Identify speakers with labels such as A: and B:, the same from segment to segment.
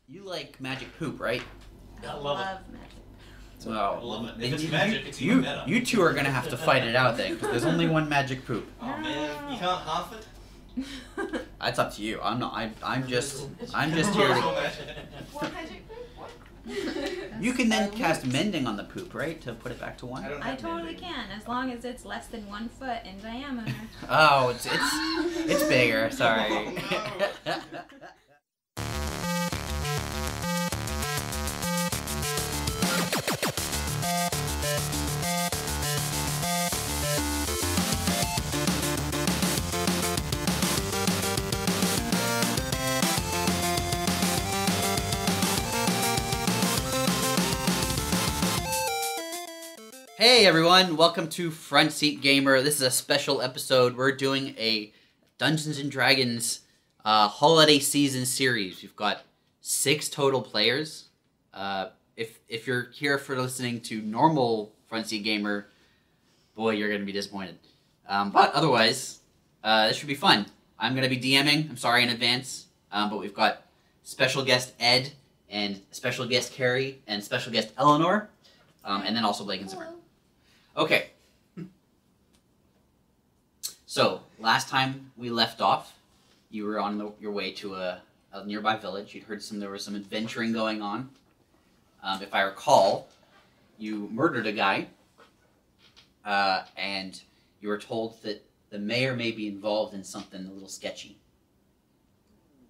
A: You like magic poop, right?
B: I love magic.
A: Well,
C: I love it.
A: then
C: If it's magic, it's even better.
A: you two are gonna have to fight it out then, because there's only one magic poop.
C: Oh man, you can't half it?
A: That's up to you. I'm not. I'm just here
C: It's
A: to.
C: all magic.
B: What magic poop? What?
A: You can then cast mending on the poop, right, to put it back to one.
B: I totally can, as long as it's less than 1 foot in diameter.
A: Oh, it's bigger. Sorry. Hey everyone, welcome to Front Seat Gamer. This is a special episode. We're doing a Dungeons & Dragons holiday season series. We've got 6 total players. If you're here for listening to normal Front Seat Gamer, boy, you're going to be disappointed. But otherwise, this should be fun. I'm going to be DMing. I'm sorry in advance. But we've got special guest Ed, and special guest Carrie, and special guest Eleanor, and then also Blake and Simmer. Okay. So, last time we left off, you were on your way to a nearby village. You'd heard there was some adventuring going on. If I recall, you murdered a guy, and you were told that the mayor may be involved in something a little sketchy.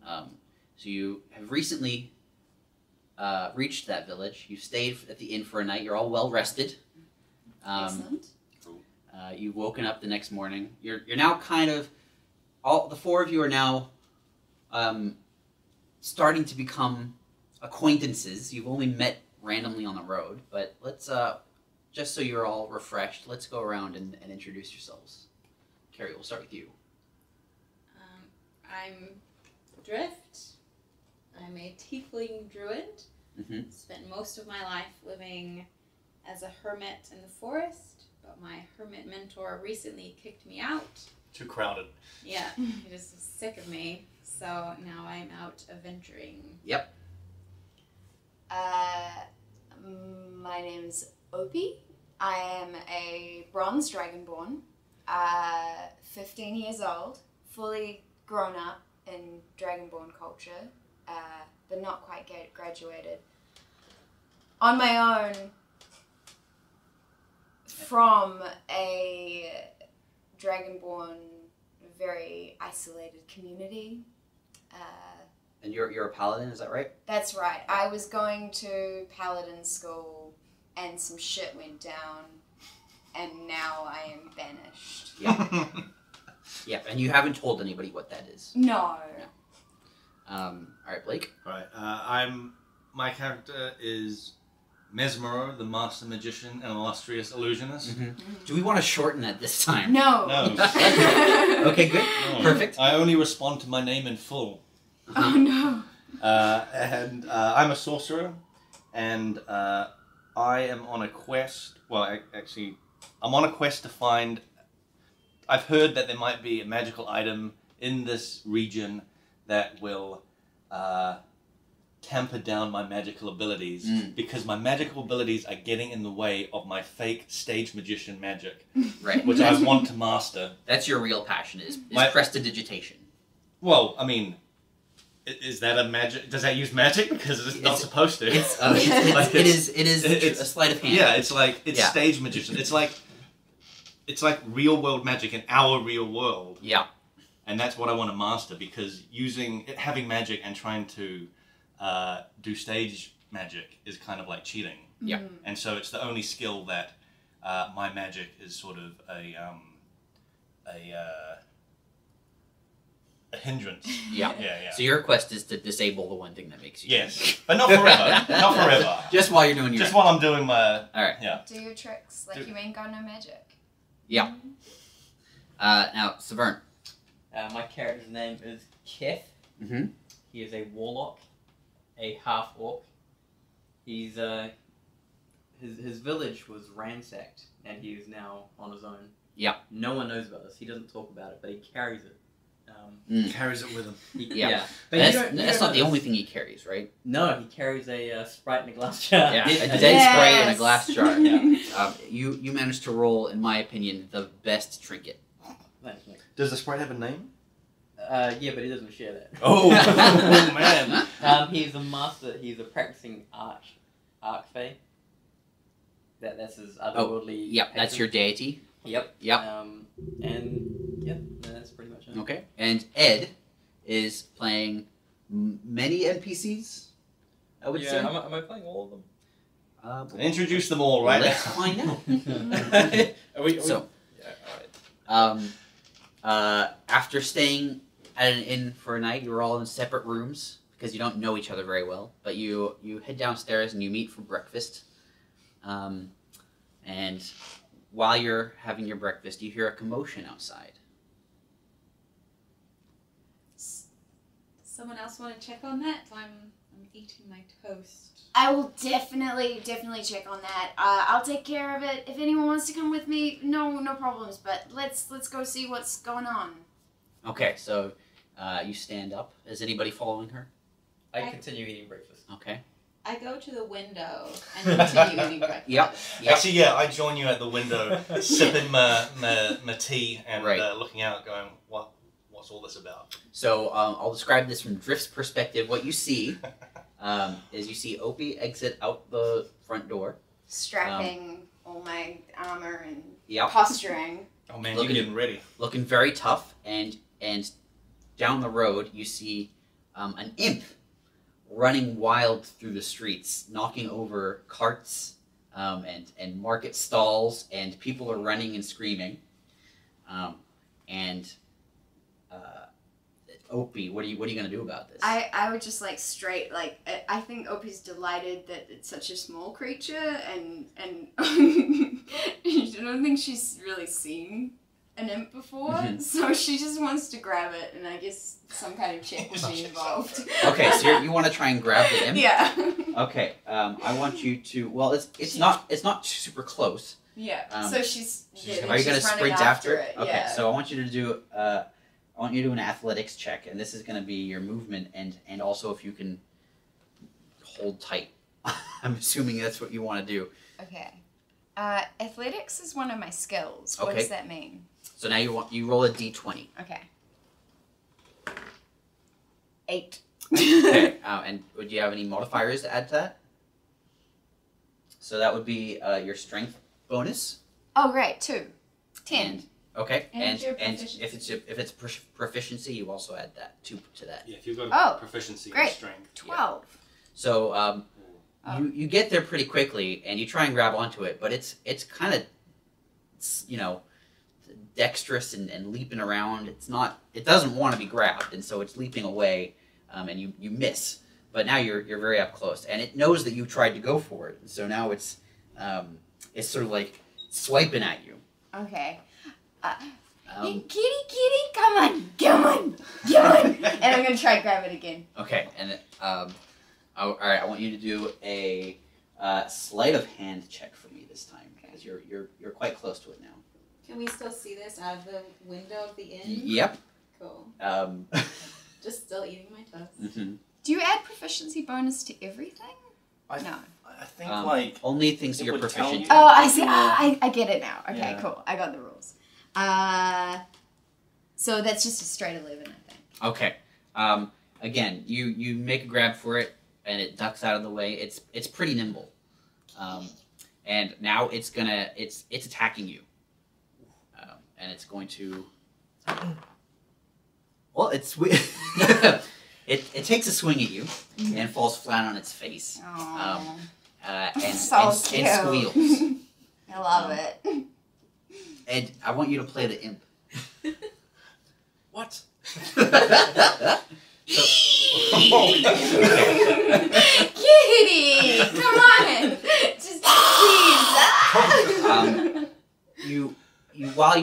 A: So you have recently reached that village. You stayed at the inn for a night. You're all well rested.
B: Excellent.
A: You've woken up the next morning. You're now kind of all the 4 of you are now starting to become acquaintances. You've only met randomly on the road, but let's just so you're all refreshed, let's go around and introduce yourselves. Carrie, we'll start with you.
D: I'm Drift. I'm a tiefling druid.
A: Mm-hmm.
D: Spent most of my life living as a hermit in the forest, but my hermit mentor recently kicked me out.
C: Too crowded.
D: Yeah, he just was sick of me, so now I'm out adventuring.
A: Yep.
E: My name's Opi. I am a bronze dragonborn, 15 years old, fully grown up in dragonborn culture, but not quite graduated. On my own, from a dragonborn, very isolated community.
A: And you're a paladin, is that right?
E: That's right. I was going to paladin school and some shit went down and now I am banished.
A: Yeah. Yep, and you haven't told anybody what that is.
E: No.
A: Alright, Blake.
C: Right. My character is Mezmero, the Master Magician and Illustrious Illusionist.
A: Mm-hmm. Do we want to shorten that this time?
E: No.
C: No.
A: Okay, good.
C: No.
A: Perfect.
C: I only respond to my name in full.
E: Oh no.
C: And I'm a sorcerer, and I am on a quest. Well, actually, I'm on a quest to find. I've heard that there might be a magical item in this region that will tamper down my magical abilities, because my magical abilities are getting in the way of my fake stage magician magic,
A: Right.
C: which I want to master.
A: That's your real passion, is
C: My-
A: prestidigitation.
C: Well, I mean, is that a magic? Does that use magic? Because it's not supposed to.
A: It's a sleight of hand.
C: Yeah, it's like
A: Yeah.
C: stage magician. It's like real world magic in our real world.
A: Yeah.
C: And that's what I want to master, because having magic and trying to do stage magic is kind of like cheating.
A: Yeah.
C: And so it's the only skill that my magic is sort of a hindrance.
A: Yeah.
C: Yeah.
A: So your quest is to disable the one thing that makes you.
C: Yes, but not forever. Not forever.
A: Just while you're doing your.
C: Just while I'm doing my.
A: All right.
C: Yeah.
E: Do your tricks like you ain't got no magic.
A: Yeah. Now, Severn.
F: My character's name is Kith.
A: Mm-hmm.
F: He is a warlock, a half-orc. He's his village was ransacked, and he is now on his own.
A: Yeah.
F: No one knows about this. He doesn't talk about it, but he carries it
C: Carries it with him.
A: Yeah.
F: But
A: That's,
F: you don't
A: that's not the
F: notice-
A: only thing he carries, right?
F: No, he carries a Sprite in a glass jar.
A: Yeah, a
F: Yes.
A: dead spray in a
E: Yes.
A: glass jar.
F: Yeah.
A: You managed to roll, in my opinion, the best trinket.
F: Thanks, mate.
C: Does the sprite have a name?
F: Yeah, but he doesn't share that.
C: Oh, man.
F: He's a master. He's a practicing archfey. That's his otherworldly.
A: Yep, that's your deity.
F: Yep.
A: Yep.
F: And yep, that's pretty much it.
A: Okay. And Ed is playing many NPCs, I would say.
F: Am I playing all of them?
C: Introduce them all right
A: Let's
C: now.
A: find out.
G: Are we,
A: So,
G: yeah, alright.
A: after staying at an inn for a night, you're all in separate rooms because you don't know each other very well. But you head downstairs and you meet for breakfast. And while you're having your breakfast, you hear a commotion outside.
D: Someone else want to check on that? I'm eating my toast.
E: I will definitely check on that. I'll take care of it. If anyone wants to come with me, no problems. But let's go see what's going on.
A: Okay, so you stand up. Is anybody following her?
F: I continue eating breakfast.
A: Okay.
D: I go to the window and continue eating breakfast.
A: Yep.
C: Actually, yeah, I join you at the window, sipping my tea and
A: Right.
C: looking out, going, what's all this about?
A: So I'll describe this from Drift's perspective. What you see is you see Opie exit out the front door.
E: Strapping all my armor and
A: Yep.
E: posturing.
C: Oh man,
A: Looking-
C: you're getting ready.
A: Looking very tough, and down the road you see an imp running wild through the streets, knocking over carts and market stalls, and people are running and screaming. Opie, what are you gonna do about this?
E: I would just I think Opie's delighted that it's such a small creature and I don't think she's really seen an imp before,
A: Mhm.
E: so she just wants to grab it, and I guess some kind of check would be involved.
A: Okay, so you want to try and grab the imp?
E: Yeah.
A: Okay, I want you to. Well, it's not super close.
E: Yeah. So she's.
A: Are you gonna sprint after it? Okay,
E: Yeah.
A: so I want you to do. I want you to do an athletics check, and this is going to be your movement and also if you can hold tight. I'm assuming that's what you want to do.
E: Okay. Athletics is one of my skills. What
A: Okay.
E: does that mean?
A: So now you roll a d20.
E: Okay. 8.
A: Okay, and would you have any modifiers to add to that? So that would be your strength bonus.
E: Oh, great. 2. 10.
A: And, okay,
D: And your
A: and
D: proficiency.
A: if it's proficiency, you also add that to that.
C: Yeah, if you've got
E: Oh,
C: proficiency in
E: great.
C: strength.
E: 12.
A: So
E: Oh.
A: you get there pretty quickly, and you try and grab onto it, but it's kind of dexterous and leaping around. It doesn't want to be grabbed, and so it's leaping away, and you miss. But now you're very up close, and it knows that you tried to go for it, and so now it's sort of like swiping at you.
E: Okay. Hey,
A: Um,
E: kitty, come on. And I'm going to try to grab it again.
A: okay, and all right, I want you to do a sleight of hand check for me this time because you're quite close to it now.
D: Can we still see this out of the window of the inn?
A: Yep.
D: Cool.
A: Um,
D: Just still eating my toast.
A: mhm.
E: Do you add proficiency bonus to everything? No.
C: I think like
A: Only things that
C: it
A: you're
C: would tell
A: proficient
C: you.
A: in.
E: Oh, I see. I get it now. Okay,
C: Yeah.
E: cool. I got the rules. So that's just a straight 11, I think.
A: Okay. Again, you make a grab for it, and it ducks out of the way. It's pretty nimble, and now it's attacking you, and it's going to. Well, it takes a swing at you and falls flat on its face,
E: Oh,
A: and
E: so
A: and
E: cute.
A: squeals.
E: I love it.
A: And I want you to play the imp.
G: What?
E: Kitty, come on, just please.
A: You while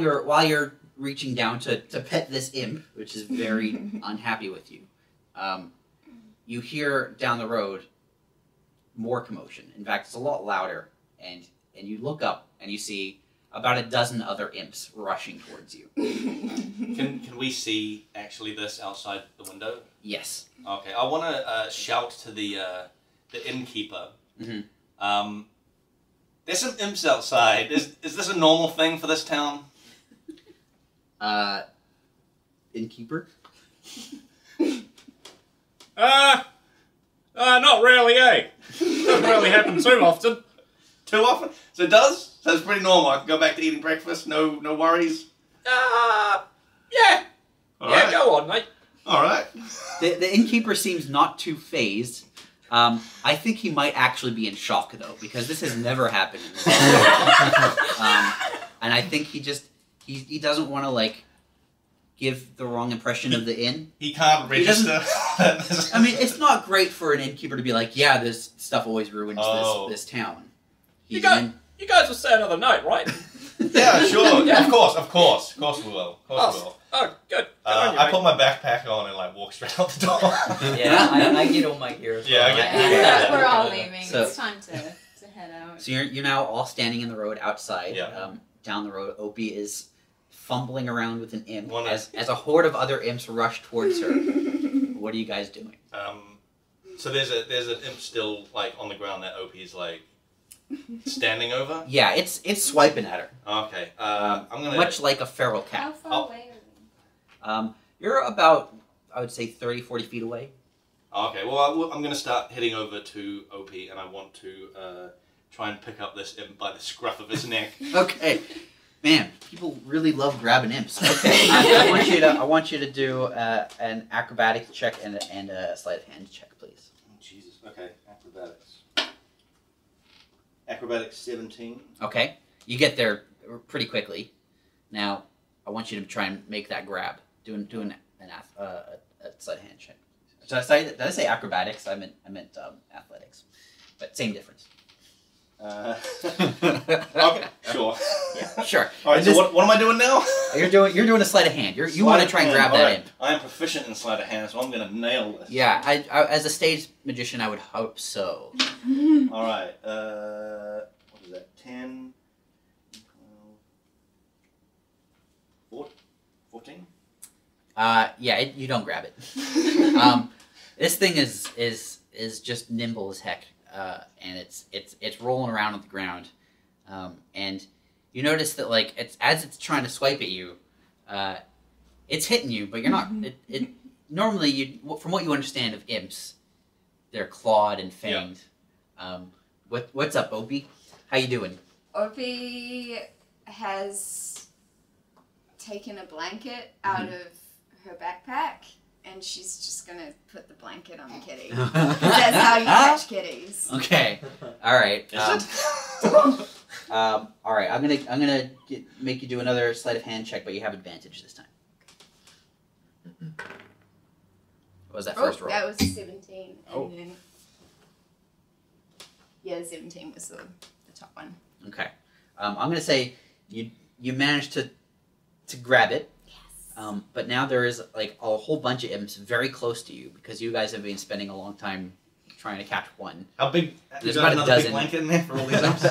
A: you're reaching down to pet this imp, which is very unhappy with you, you hear down the road more commotion. In fact, it's a lot louder, and you look up and you see about a dozen other imps rushing towards you.
C: Can we see actually this outside the window?
A: Yes.
C: Okay, I want to shout to the innkeeper.
A: Mm-hmm.
C: There's some imps outside. Is this a normal thing for this town?
A: Innkeeper?
H: Not really, eh? Doesn't really happen too often.
C: Too often? So it does? So it's pretty normal. I can go back to eating breakfast. No worries.
H: Yeah.
C: All
H: Yeah,
C: right.
H: go on, mate.
C: All right.
A: The innkeeper seems not too phased. I think he might actually be in shock, though, because this has never happened in this and I think he doesn't want to, like, give the wrong impression of the inn.
C: He can't register.
A: I mean, it's not great for an innkeeper to be like, yeah, this stuff always ruins this town.
H: You guys will say another night, right?
C: Yeah, sure.
H: Yeah.
C: Of course we will. Of course we will.
H: Oh, good. Good on you,
C: I
H: mate.
C: put my backpack on and like walk straight out the door.
F: Yeah, I get all my gear as
C: Yeah,
F: well.
C: I get-
D: Yeah, we're all leaving.
A: So-
D: It's time to head out.
A: So you're now all standing in the road outside.
C: Yeah.
A: Down the road, Opie is fumbling around with an imp
C: One
A: as a horde of other imps rush towards her. What are you guys doing?
C: So there's an imp still like on the ground that Opie's like standing over.
A: Yeah, it's swiping at her.
C: Okay. I'm gonna
A: Much like a feral
D: How
A: cat.
D: far away are we?
A: You're about, I would say, 30, 40 feet away.
C: Okay, well, I'm going to start heading over to Opie, and I want to try and pick up this imp by the scruff of his neck.
A: Okay. Man, people really love grabbing imps. Okay. I want you to do an acrobatics check and a sleight of hand check, please.
C: Oh, Jesus. Okay, acrobatics. Acrobatics 17.
A: Okay. You get there pretty quickly. Now, I want you to try and make that grab. Do a sleight of hand check. Did I say acrobatics? I meant athletics, but same difference.
C: Okay, sure.
A: Yeah, sure.
C: All right. So what am I doing now?
A: You're doing a sleight of hand. You want to try and grab that imp.
C: I am proficient in sleight of hand, so I'm going to nail this.
A: Yeah, I as a stage magician, I would hope so.
C: All right. What is that? 10, 12, 14.
A: You don't grab it. This thing is just nimble as heck, and it's rolling around on the ground, and you notice that like as it's trying to swipe at you, it's hitting you, but you're not. Normally from what you understand of imps, they're clawed and fanged. Yeah. What's up, Opie? How you doing?
E: Opie has taken a blanket out of her backpack, and she's just gonna put the blanket on the kitty. That's how you catch kitties.
A: Okay. All right. All right. I'm gonna make you do another sleight of hand check, but you have advantage this time. What was that first roll?
E: That was 17.
A: Oh.
E: And then, yeah, 17 was the top one.
A: Okay. I'm gonna say you managed to grab it.
E: Yes.
A: But now there is like a whole bunch of imps very close to you because you guys have been spending a long time trying to catch one.
C: How big?
A: There's
C: you got
A: about a
C: another
A: dozen.
C: big blanket in there for all these imps?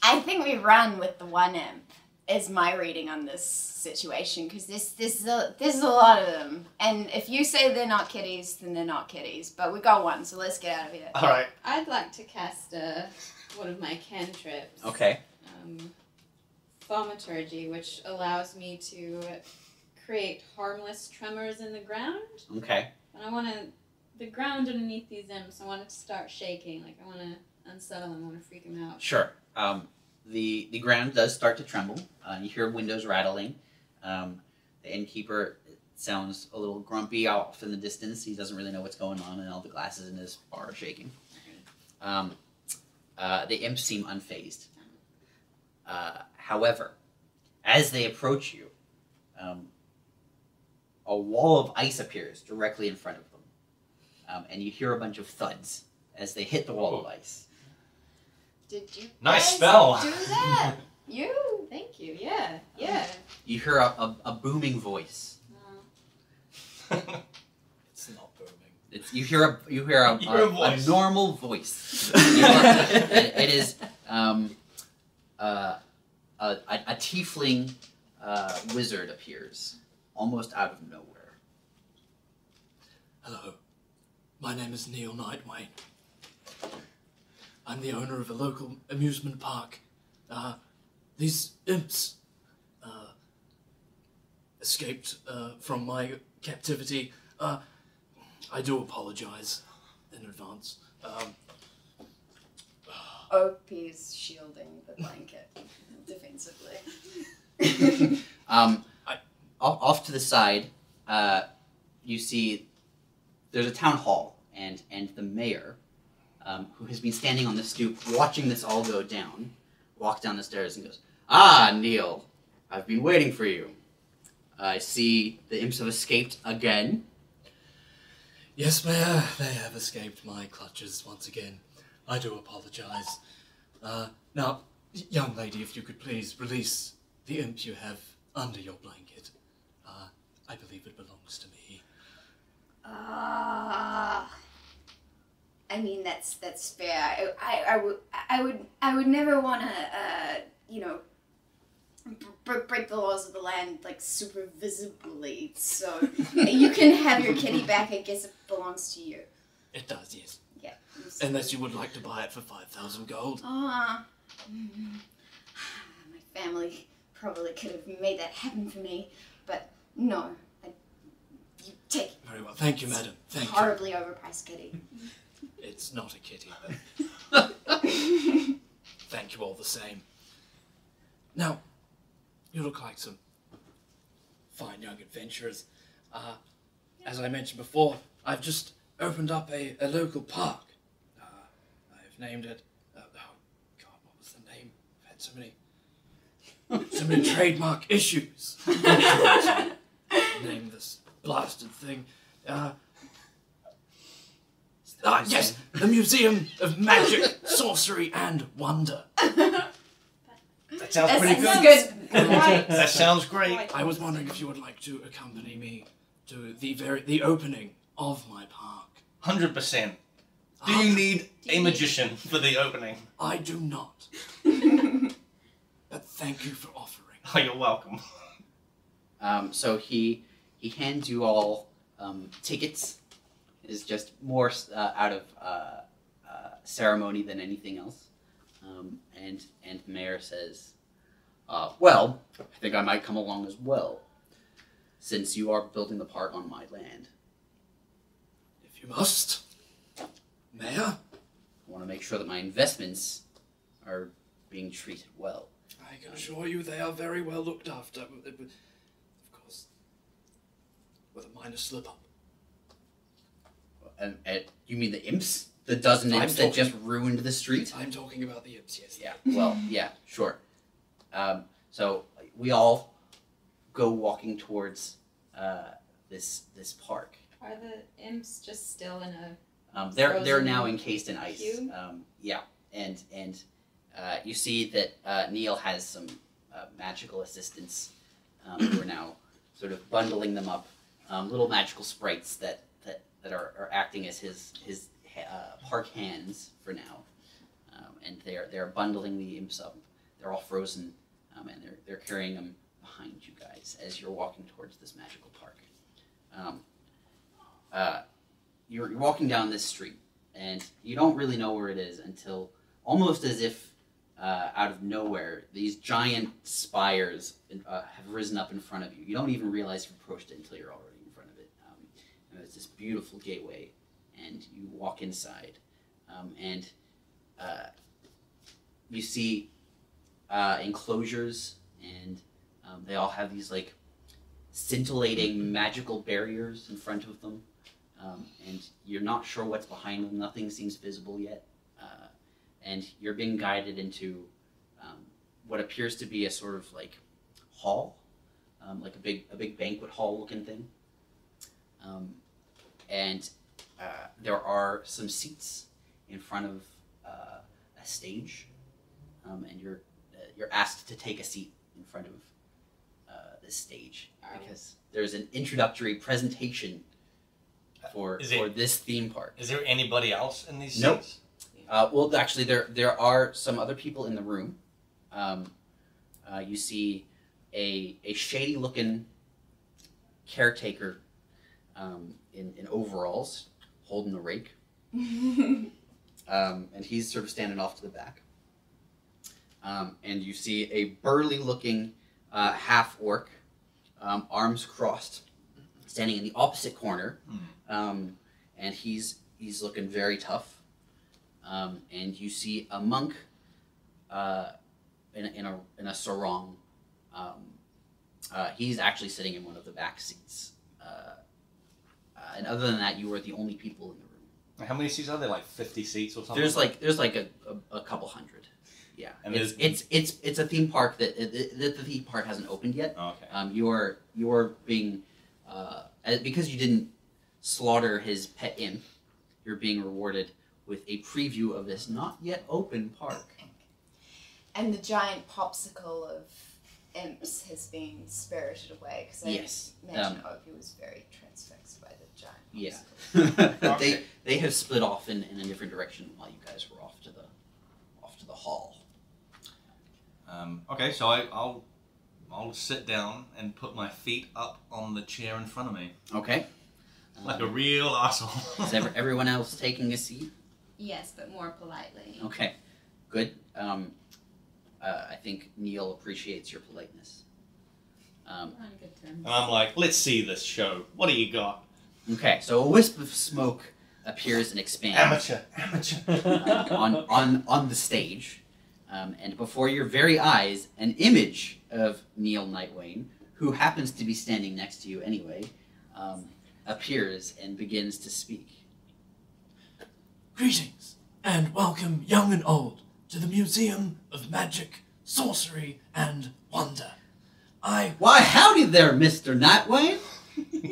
E: I think we run with the one imp, is my reading on this situation, because there's a lot of them. And if you say they're not kitties, then they're not kitties. But we got one, so let's get out of here.
C: All right.
D: I'd like to cast one of my cantrips.
A: Okay.
D: Thaumaturgy, which allows me to create harmless tremors in the ground.
A: Okay.
D: And I want the ground underneath these imps, I want it to start shaking. Like, I want to unsettle them, I want to freak them out.
A: Sure. The ground does start to tremble. You hear windows rattling. The innkeeper sounds a little grumpy off in the distance. He doesn't really know what's going on, and all the glasses in his bar are shaking. The imps seem unfazed. However, as they approach you, a wall of ice appears directly in front of them, and you hear a bunch of thuds as they hit the wall of ice.
E: Did you
C: Nice
E: guys
C: spell.
E: do that?
D: Thank you, yeah.
A: You hear a booming voice.
G: It's not booming.
A: You hear a
C: You hear a voice.
A: normal voice. It is a a tiefling wizard appears, almost out of nowhere.
G: Hello, my name is Neil Nightwayne. I'm the owner of a local amusement park. These imps escaped from my captivity. I do apologize in advance.
E: Opie's shielding the blanket defensively.
A: Off to the side, you see there's a town hall, and the mayor, who has been standing on the stoop watching this all go down, walks down the stairs and goes, "Ah, Neil, I've been waiting for you. I see the imps have escaped again."
G: Yes, Mayor, they have escaped my clutches once again. I do apologize. Now, young lady, if you could please release the imp you have under your blanket. I believe it belongs to me.
E: I mean, that's fair. I would never want to, break the laws of the land, like, super visibly. So you can have your kitty back. I guess it belongs to you.
G: It does, yes.
E: Yeah.
G: Unless you would like to buy it for 5,000 gold.
E: My family probably could have made that happen for me, but no. You take it.
G: Very well. Thank you, madam. Thank you.
E: Horribly overpriced kitty.
G: It's not a kitty, but thank you all the same. Now, you look like some fine young adventurers. As I mentioned before, I've just opened up a local park. I've named it... oh, God, what was the name? I've had so many trademark issues. Name this blasted thing. Yes, the Museum of Magic, Sorcery and Wonder.
C: That sounds pretty good.
E: Good.
D: Right.
C: That sounds great.
G: I was wondering if you would like to accompany me to the opening of my park.
C: 100%. Do you need a magician for the opening?
G: I do not. But thank you for offering.
C: Oh, you're welcome.
A: So he hands you all tickets. Is just more out of ceremony than anything else. And the mayor says, "Well, I think I might come along as well, since you are building the park on my land.
G: If you must, Mayor.
A: I want to make sure that my investments are being treated well."
G: I can assure you they are very well looked after. Of course, with a minor slip-up.
A: And you mean the imps? The dozen imps that just ruined the street?
G: I'm talking about the imps, yes.
A: Yeah, well, yeah, sure. So we all go walking towards this park.
D: Are the imps just still in a...
A: They're now encased in ice.
D: cube?
A: Yeah, and you see that Neil has some magical assistants who are now sort of bundling them up. Little magical sprites that are acting as his park hands for now, and they're bundling the imps up. They're all frozen, and they're carrying them behind you guys as you're walking towards this magical park. You're walking down this street, and you don't really know where it is until almost as if out of nowhere, these giant spires have risen up in front of you. You don't even realize you've approached it until you're already in front of it. And there's this beautiful gateway, and you walk inside, and you see enclosures, and they all have these like scintillating magical barriers in front of them, and you're not sure what's behind them. Nothing seems visible yet, and you're being guided into what appears to be a sort of like hall, like a big banquet hall looking thing, and there are some seats in front of a stage, and you're asked to take a seat in front of this stage because there's an introductory presentation for this theme park.
C: Is there anybody else in these
A: Nope.
C: seats?
A: Well, actually, there are some other people in the room, you see a shady-looking caretaker in overalls holding a rake. And he's sort of standing off to the back. And you see a burly-looking half-orc, arms crossed, standing in the opposite corner. And he's looking very tough. And you see a monk in a sarong. He's actually sitting in one of the back seats. And other than that, you are the only people in the room.
C: How many seats are there? Like 50 seats or something?
A: There's like a couple hundred. Yeah,
C: and
A: it's a theme park that the theme park hasn't opened yet.
C: Oh, okay.
A: You're being because you didn't slaughter his pet imp, you're being rewarded with a preview of this not yet open park.
E: And the giant popsicle of imps has been spirited away because I imagine Opi was very transfixed by the giant popsicle.
A: Yeah.
C: Okay.
A: They have split off in a different direction while you guys were off to the hall.
C: Okay, so I'll sit down and put my feet up on the chair in front of me.
A: Okay.
C: Like a real asshole.
A: Is everyone else taking a seat?
B: Yes, but more politely.
A: Okay. Good. I think Neil appreciates your politeness.
B: We're on good terms.
C: And I'm like, let's see this show. What do you got?
A: Okay, so a wisp of smoke appears and expands
C: Amateur.
A: on the stage, and before your very eyes, an image of Neil Nightwayne, who happens to be standing next to you anyway, appears and begins to speak.
G: Greetings, and welcome, young and old, to the Museum of Magic, Sorcery, and Wonder.
A: Why, howdy there, Mr. Nightwayne!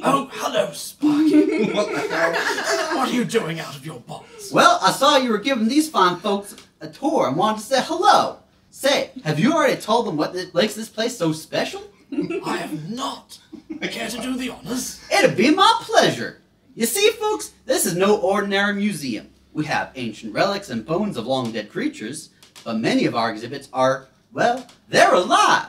G: Oh, hello, Sparky. What the hell? What are you doing out of your box?
A: Well, I saw you were giving these fine folks a tour and wanted to say hello. Say, have you already told them what makes this place so special?
G: I have not. Care to do the honors?
A: It'd be my pleasure. You see, folks, this is no ordinary museum. We have ancient relics and bones of long-dead creatures, but many of our exhibits are, well, they're alive.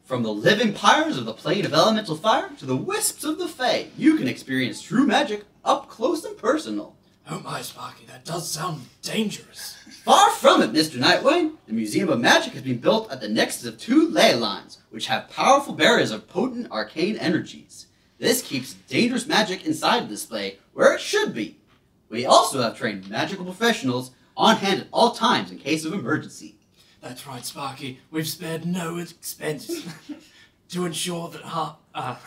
A: From the living pyres of the plane of elemental fire to the wisps of the Fae, you can experience true magic up close and personal.
G: Oh my, Sparky, that does sound dangerous.
A: Far from it, Mr. Nightwayne. The Museum of Magic has been built at the nexus of two ley lines, which have powerful barriers of potent arcane energies. This keeps dangerous magic inside the display where it should be. We also have trained magical professionals on hand at all times in case of emergency.
G: That's right, Sparky. We've spared no expense to ensure that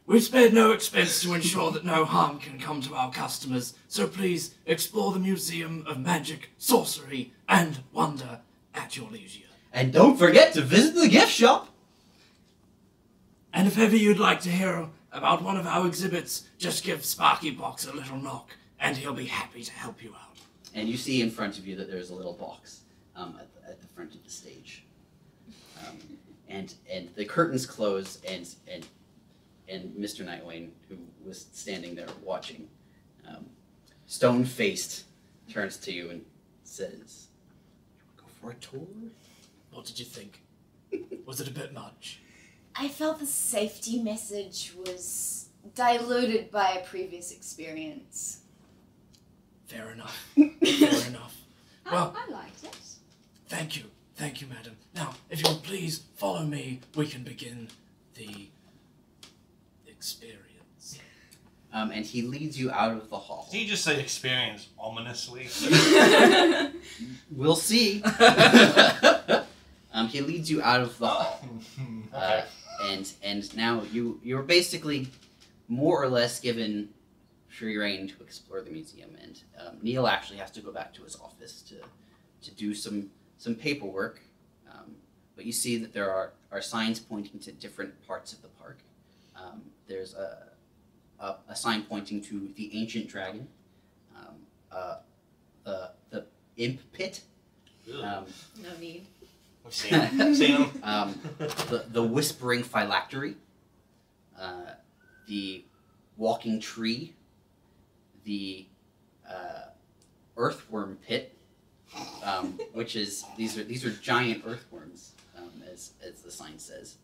G: we've spared no expense to ensure that no harm can come to our customers. So please explore the Museum of Magic, Sorcery, and Wonder at your leisure.
A: And don't forget to visit the gift shop.
G: And if ever you'd like to hear about one of our exhibits, just give Sparky Box a little knock, and he'll be happy to help you out.
A: And you see in front of you that there's a little box at the front of the stage. And the curtains close, and Mr. Nightwayne, who was standing there watching, stone-faced, turns to you and says, "You want to go for a tour?"
G: What did you think? Was it a bit much?
E: I felt the safety message was diluted by a previous experience.
G: Fair enough. Fair enough. Well,
B: I liked it.
G: Thank you, madam. Now, if you'll please follow me, we can begin the experience.
A: And he leads you out of the hall.
C: Did you just say experience ominously?
A: We'll see. He leads you out of the hall.
C: Okay.
A: And now you're basically more or less given free reign to explore the museum. And Neil actually has to go back to his office to do some paperwork. But you see that there are signs pointing to different parts of the park. There's a sign pointing to the ancient dragon, the imp pit,
B: No need.
C: We've seen them.
A: the whispering phylactery, the walking tree, the earthworm pit, which is these are giant earthworms, as the sign says,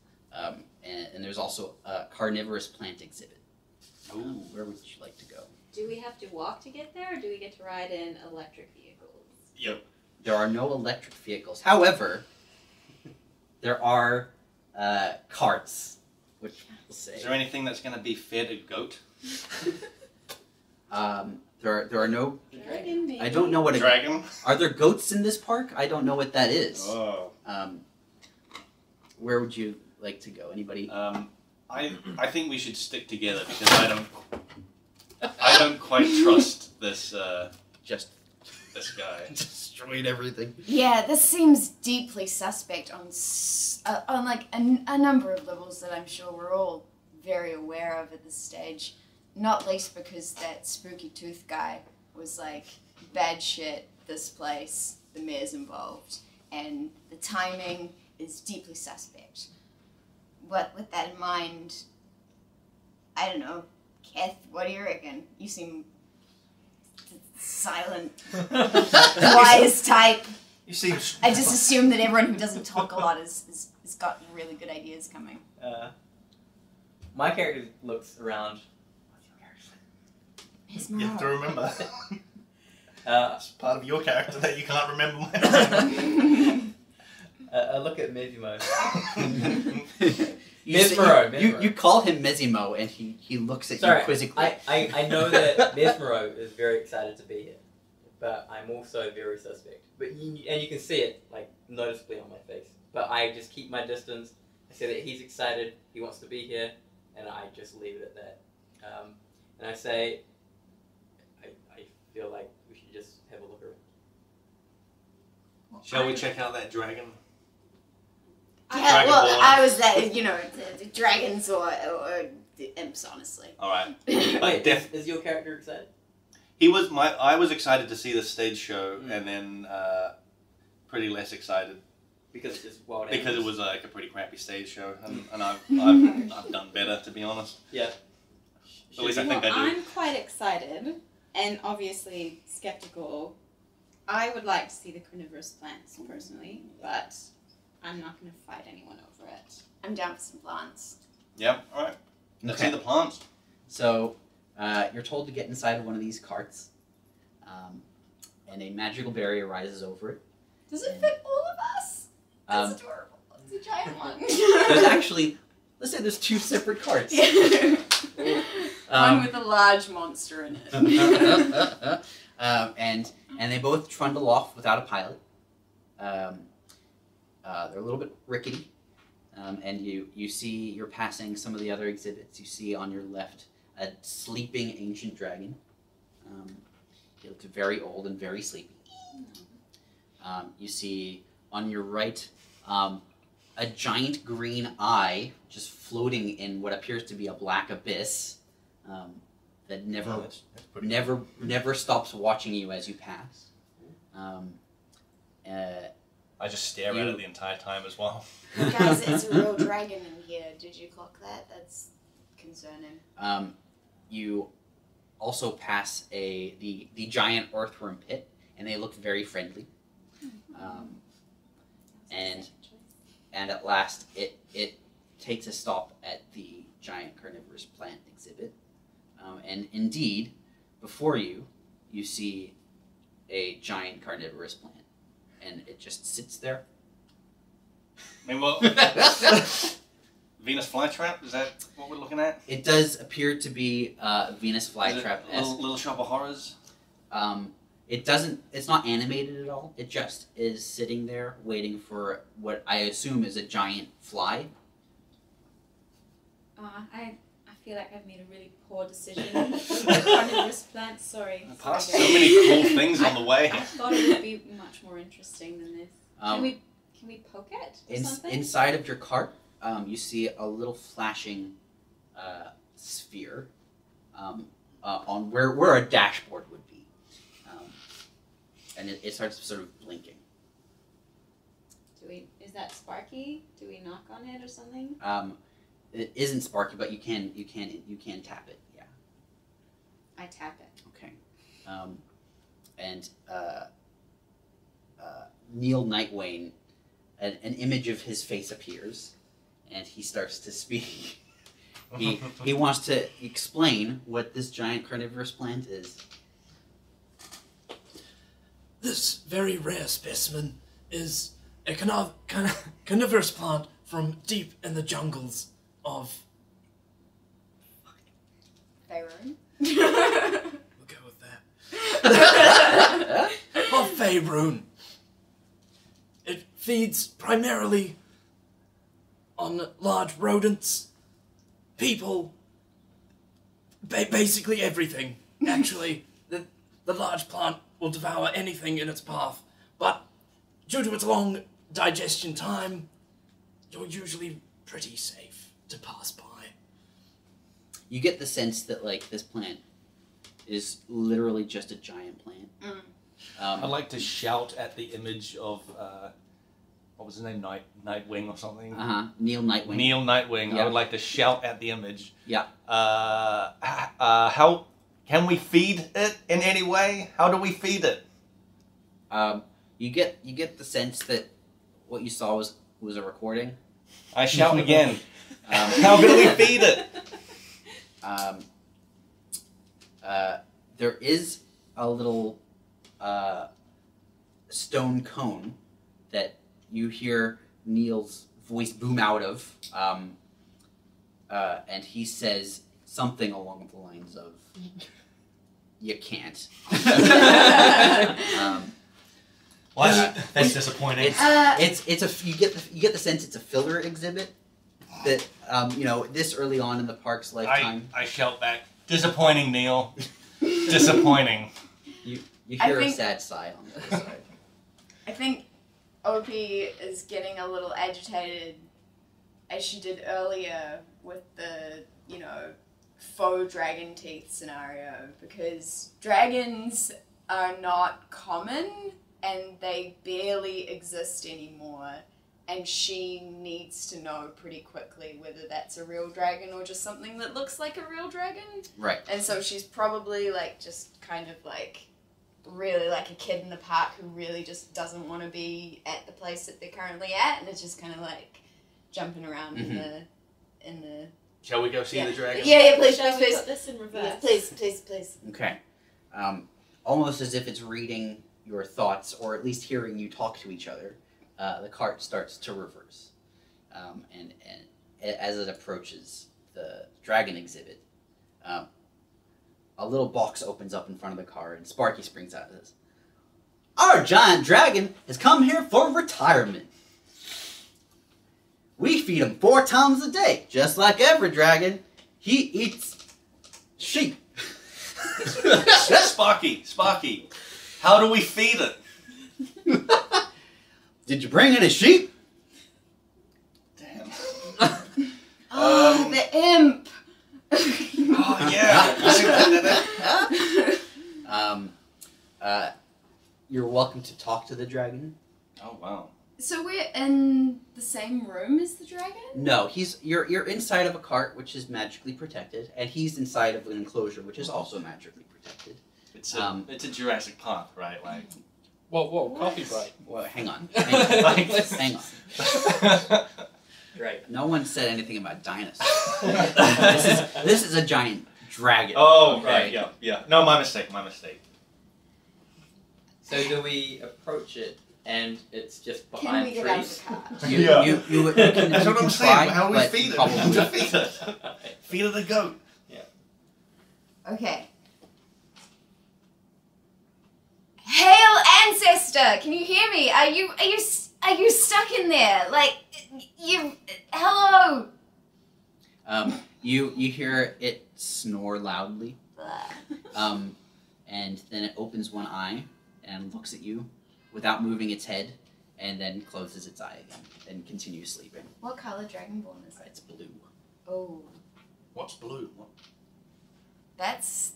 A: and there's also a carnivorous plant exhibit. Where would you like to go?
D: Do we have to walk to get there, or do we get to ride in electric vehicles?
C: Yep.
A: There are no electric vehicles. However, there are carts, which we'll say.
C: Is there anything that's going to be fed a goat?
A: There are no.
D: Dragon, maybe.
A: I don't know what
C: Dragon?
A: Are there goats in this park? I don't know what that is.
C: Oh.
A: Where would you like to go? Anybody?
C: I think we should stick together because I don't quite trust this this guy.
A: Destroyed everything.
E: Yeah, this seems deeply suspect on like a number of levels that I'm sure we're all very aware of at this stage. Not least because that spooky tooth guy was like, bad shit, this place, the mayor's involved, and the timing is deeply suspect. But with that in mind, I don't know, Keth, what do you reckon? You seem silent, wise type.
C: You seem.
E: I just assume that everyone who doesn't talk a lot has got really good ideas coming.
F: My character looks around.
E: Mezmero.
C: You have to remember.
F: That's
C: part of your character that you can't remember my name.
F: I look at Mezmero.
A: You call him Mezimo, and he looks at you quizzically.
F: I know that Mezmero is very excited to be here, but I'm also very suspect. But you can see it like noticeably on my face. But I just keep my distance. I say that he's excited, he wants to be here, and I just leave it at that. And I say, I feel like we should just have a look around.
C: Shall we check out that dragon?
E: Yeah, well, I was that, the dragons or the imps, honestly.
C: All right.
F: Wait, is your character excited?
C: I was excited to see the stage show, and then pretty less excited
F: because it's just wild.
C: Because it was like a pretty crappy stage show, and I've done better, to be honest.
F: Yeah.
C: At least I think I do.
D: I'm quite excited, and obviously skeptical. I would like to see the carnivorous plants personally, but I'm not going to fight anyone over it.
E: I'm down for some plants.
C: Yep, alright. Let's see the plants.
A: So, you're told to get inside of one of these carts, and a magical barrier rises over it.
E: Does it fit all of us? That's adorable. It's a giant one.
A: There's actually, let's say there's two separate carts.
E: One with a large monster in it.
A: And they both trundle off without a pilot. They're a little bit rickety, and you're passing some of the other exhibits. You see on your left a sleeping ancient dragon. He looks very old and very sleepy. You see on your right a giant green eye just floating in what appears to be a black abyss that never stops watching you as you pass.
C: I just stare at it the entire time as well.
E: Guys, it's a real dragon in here. Did you clock that? That's concerning.
A: You also pass the giant earthworm pit, and they look very friendly. And at last, it takes a stop at the giant carnivorous plant exhibit. And indeed, before you see a giant carnivorous plant. And it just sits there.
C: I mean, well, Venus flytrap, is that what we're looking at?
A: It does appear to be Venus flytrap.
C: Little Shop of Horrors?
A: It's not animated at all. It just is sitting there waiting for what I assume is a giant fly.
D: I feel like I've made a really poor decision with the carnivorous plants. Sorry.
C: Past so many cool things on the way.
D: I thought it would be much more interesting than this. Can we poke it or something?
A: Inside of your cart, you see a little flashing sphere on where a dashboard would be. And it starts sort of blinking.
D: Is that sparky? Do we knock on it or something?
A: It isn't sparky, but you can tap it. Yeah.
D: I tap it.
A: Okay. Neil Nightwing, an image of his face appears, and he starts to speak. He wants to explain what this giant carnivorous plant is.
G: This very rare specimen is a carnivorous plant from deep in the jungles of...
E: Faerun.
G: We'll go with that. Of Faerun. It feeds primarily on large rodents, people, basically everything. Actually, the large plant will devour anything in its path, but due to its long digestion time, you're usually pretty safe to pass by.
A: You get the sense that, like, this plant is literally just a giant plant.
C: I'd like to shout at the image of, what was his name? Nightwing or something?
A: Neil Nightwing.
C: Neil Nightwing.
A: Yeah.
C: I would like to shout at the image.
A: Yeah.
C: How can we feed it in any way? How do we feed it?
A: You get the sense that what you saw was a recording.
C: I shout again. How can we feed it?
A: There is a little stone cone that you hear Neil's voice boom out of, and he says something along the lines of, "You can't."
C: That's disappointing.
A: You get the sense it's a filler exhibit that this early on in the park's lifetime.
C: I shout back, disappointing, Neil. Disappointing.
A: You hear a sad sigh on the other side.
E: I think Opi is getting a little agitated, as she did earlier with the, faux dragon teeth scenario, because dragons are not common and they barely exist anymore, and she needs to know pretty quickly whether that's a real dragon or just something that looks like a real dragon.
A: Right.
E: And so she's probably just kind of really like a kid in the park who really just doesn't want to be at the place that they're currently at, and it's just kind of jumping around in the.
C: Shall we go see the dragon?
E: Yeah, please,
D: Shall we
E: please,
D: put this in reverse?
E: please.
A: Okay. Almost as if it's reading your thoughts, or at least hearing you talk to each other, the cart starts to reverse, and as it approaches the dragon exhibit, a little box opens up in front of the car, and Sparky springs out and says, "Our giant dragon has come here for retirement. We feed him 4 times a day, just like every dragon. He eats sheep."
C: Sparky, how do we feed it?
A: Did you bring any sheep?
C: Damn.
E: The imp.
C: Oh yeah.
A: You're welcome to talk to the dragon.
C: Oh wow.
E: So we're in the same room as the dragon?
A: No, you're inside of a cart which is magically protected, and he's inside of an enclosure which is also magically protected.
C: It's a Jurassic Park, right?
H: Whoa, coffee break.
A: Well, hang on. Hang on.
F: Right.
A: No one said anything about dinosaurs. This is a giant dragon.
C: Oh,
A: okay?
C: right, yeah. No, my mistake.
F: So do we approach it and it's just
E: Can
F: behind
E: we get out
F: trees?
E: of the car?
A: You can,
C: That's what I'm saying.
A: try,
C: How do we
A: but
C: feed it?
A: probably
C: How do we
A: not.
C: feed it? Feed it a goat.
E: Okay. Hail ancestor! Can you hear me? Are you stuck in there? Hello!
A: You hear it snore loudly, and then it opens one eye and looks at you without moving its head, and then closes its eye again and continues sleeping.
E: What color dragonborn is it?
A: It's blue.
E: Oh.
C: What's blue?
E: That's...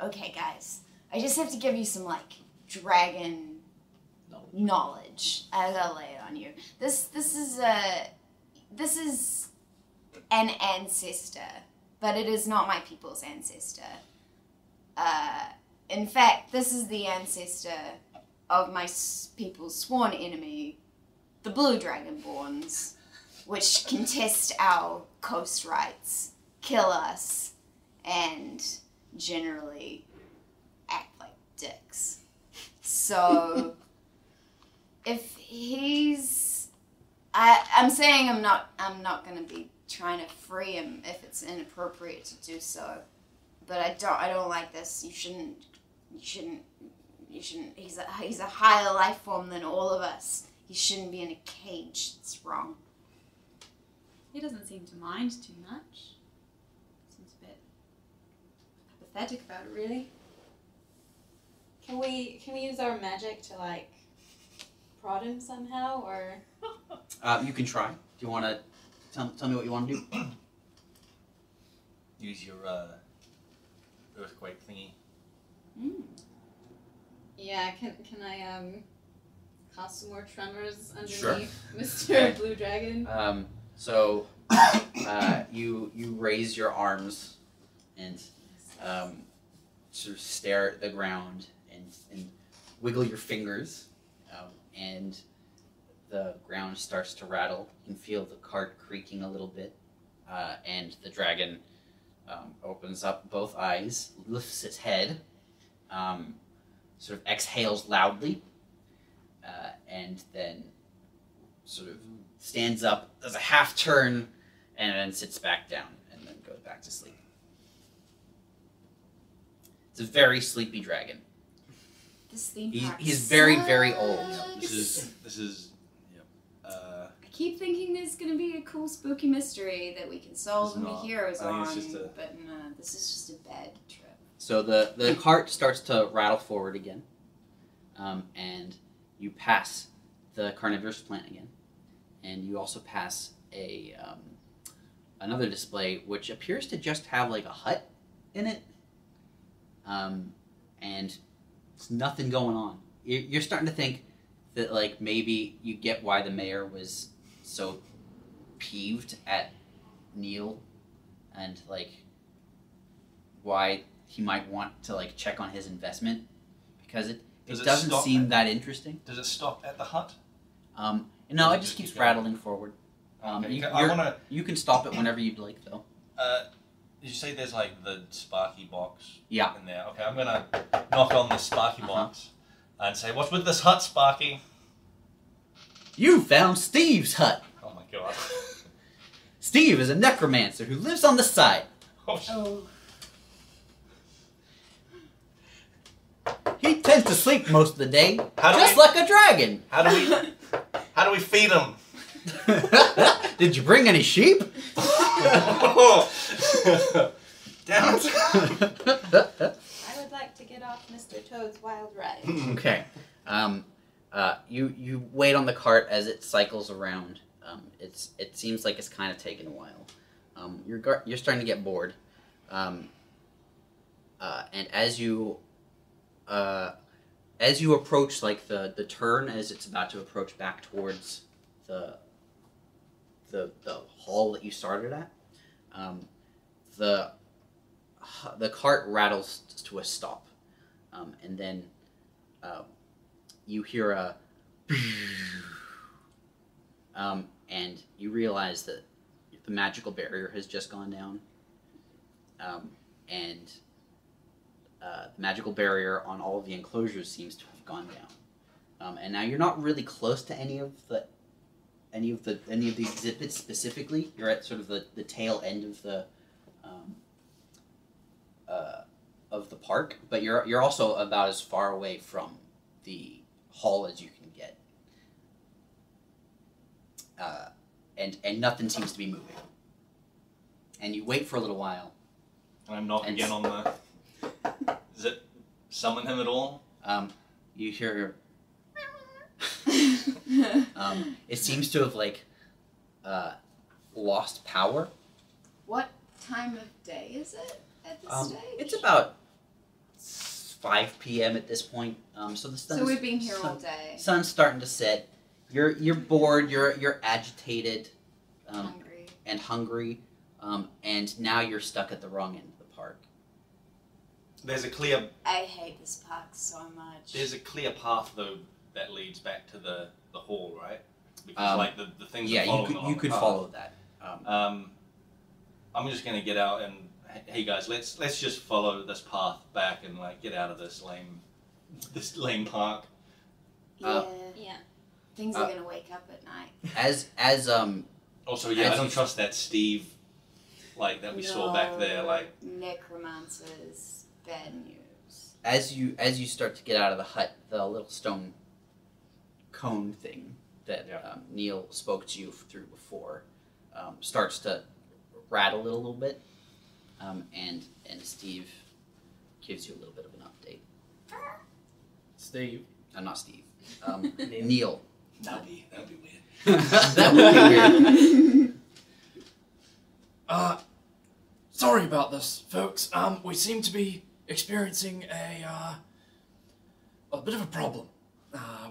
E: Okay, guys. I just have to give you some, dragon knowledge. I gotta lay it on you. This is an ancestor, but it is not my people's ancestor. In fact, this is the ancestor of my people's sworn enemy, the Blue Dragonborns, which contest our coast rights, kill us, and generally act like dicks. So, if he's... I'm saying I'm not gonna be trying to free him if it's inappropriate to do so. But I don't like this. You shouldn't. He's a higher life form than all of us. He shouldn't be in a cage. It's wrong.
B: He doesn't seem to mind too much. Seems a bit pathetic about it, really.
D: Can we use our magic to like prod him somehow, or?
A: You can try. Do you want to tell me what you want to do?
C: Use your earthquake thingy.
D: Yeah, can I cast some more tremors underneath
A: Sure.
D: Mr.
A: Okay.
D: Blue Dragon?
A: So you raise your arms and sort of stare at the ground and wiggle your fingers, and the ground starts to rattle. You can feel the cart creaking a little bit, and the dragon opens up both eyes, lifts its head, sort of exhales loudly, and then sort of stands up, does a half turn, and then sits back down, and then goes back to sleep. It's a very sleepy dragon.
E: This theme park
A: He's very, very old.
E: sucks.
C: This is.
E: I keep thinking there's gonna be a cool spooky mystery that we can solve
C: It's
E: and be
C: not.
E: heroes
C: I think
E: on,
C: it's just a-
E: but no, this is just a bad trip.
A: So the cart starts to rattle forward again, and you pass the carnivorous plant again, and you also pass a another display which appears to just have like a hut in it, and there's nothing going on. You're starting to think that like maybe you get why the mayor was so peeved at Neil, and like why he might want to like check on his investment, because it
C: Does it
A: doesn't
C: stop
A: seem
C: at-
A: that interesting.
C: Does it stop at the hut?
A: No,
C: Or
A: it
C: does
A: just
C: it
A: keeps
C: keep going?
A: rattling forward.
C: Okay, I want to.
A: You can stop it whenever you'd like, though.
C: Did you say there's like the Sparky box?
A: Yeah.
C: In there. Okay, I'm gonna knock on this Sparky box and say, "What's with this hut, Sparky?"
A: You found Steve's hut.
C: Oh my god.
A: Steve is a necromancer who lives on the side.
E: Oh.
A: He tends to sleep most of the day,
C: How do
A: just
C: we-
A: like a dragon.
C: How do we feed him?
A: Did you bring any sheep?
C: Damn it.
D: I would like to get off Mr. Toad's wild ride.
A: Okay. You wait on the cart as it cycles around. It seems like it's kind of taking a while. You're starting to get bored. And as you approach like the turn, as it's about to approach back towards the hall that you started at, the cart rattles to a stop, and then you hear a and you realize that the magical barrier has just gone down, and the magical barrier on all of the enclosures seems to have gone down, and now you're not really close to any of the exhibits specifically. You're at sort of the tail end of the park, but you're also about as far away from the hall as you can get, and nothing seems to be moving. And you wait for a little while.
C: And I knock again on the. Does it summon him at all?
A: You hear. It seems to have like lost power.
E: What time of day is it at this stage?
A: It's about 5 p.m. at this point. So the sun's,
E: So we've been here all day.
A: Sun's starting to set. You're bored. You're agitated,
E: Hungry.
A: and hungry, and now you're stuck at the wrong end of the park.
C: There's a clear
E: I hate this park so much.
C: There's a clear path though that leads back to the hall, right? Because like the things.
A: Yeah,
C: are
A: you
C: following
A: could
C: along
A: you
C: the
A: could
C: path.
A: follow that.
C: I'm just gonna get out and hey guys, let's just follow this path back and like get out of this lame park.
E: Yeah.
D: Yeah.
E: Things are gonna wake up at night.
A: As
C: Also, yeah,
A: As
C: I don't
A: you-
C: trust that Steve, like that we saw back there. Like,
E: necromancers, bad news.
A: as you start to get out of the hut, the little stone cone thing that
C: Yeah.
A: Neil spoke to you through before starts to rattle it a little bit, and Steve gives you a little bit of an update.
G: Steve.
A: Not Steve. Neil.
C: that'd be weird.
A: That would be weird.
G: Sorry about this, folks. We seem to be experiencing a bit of a problem.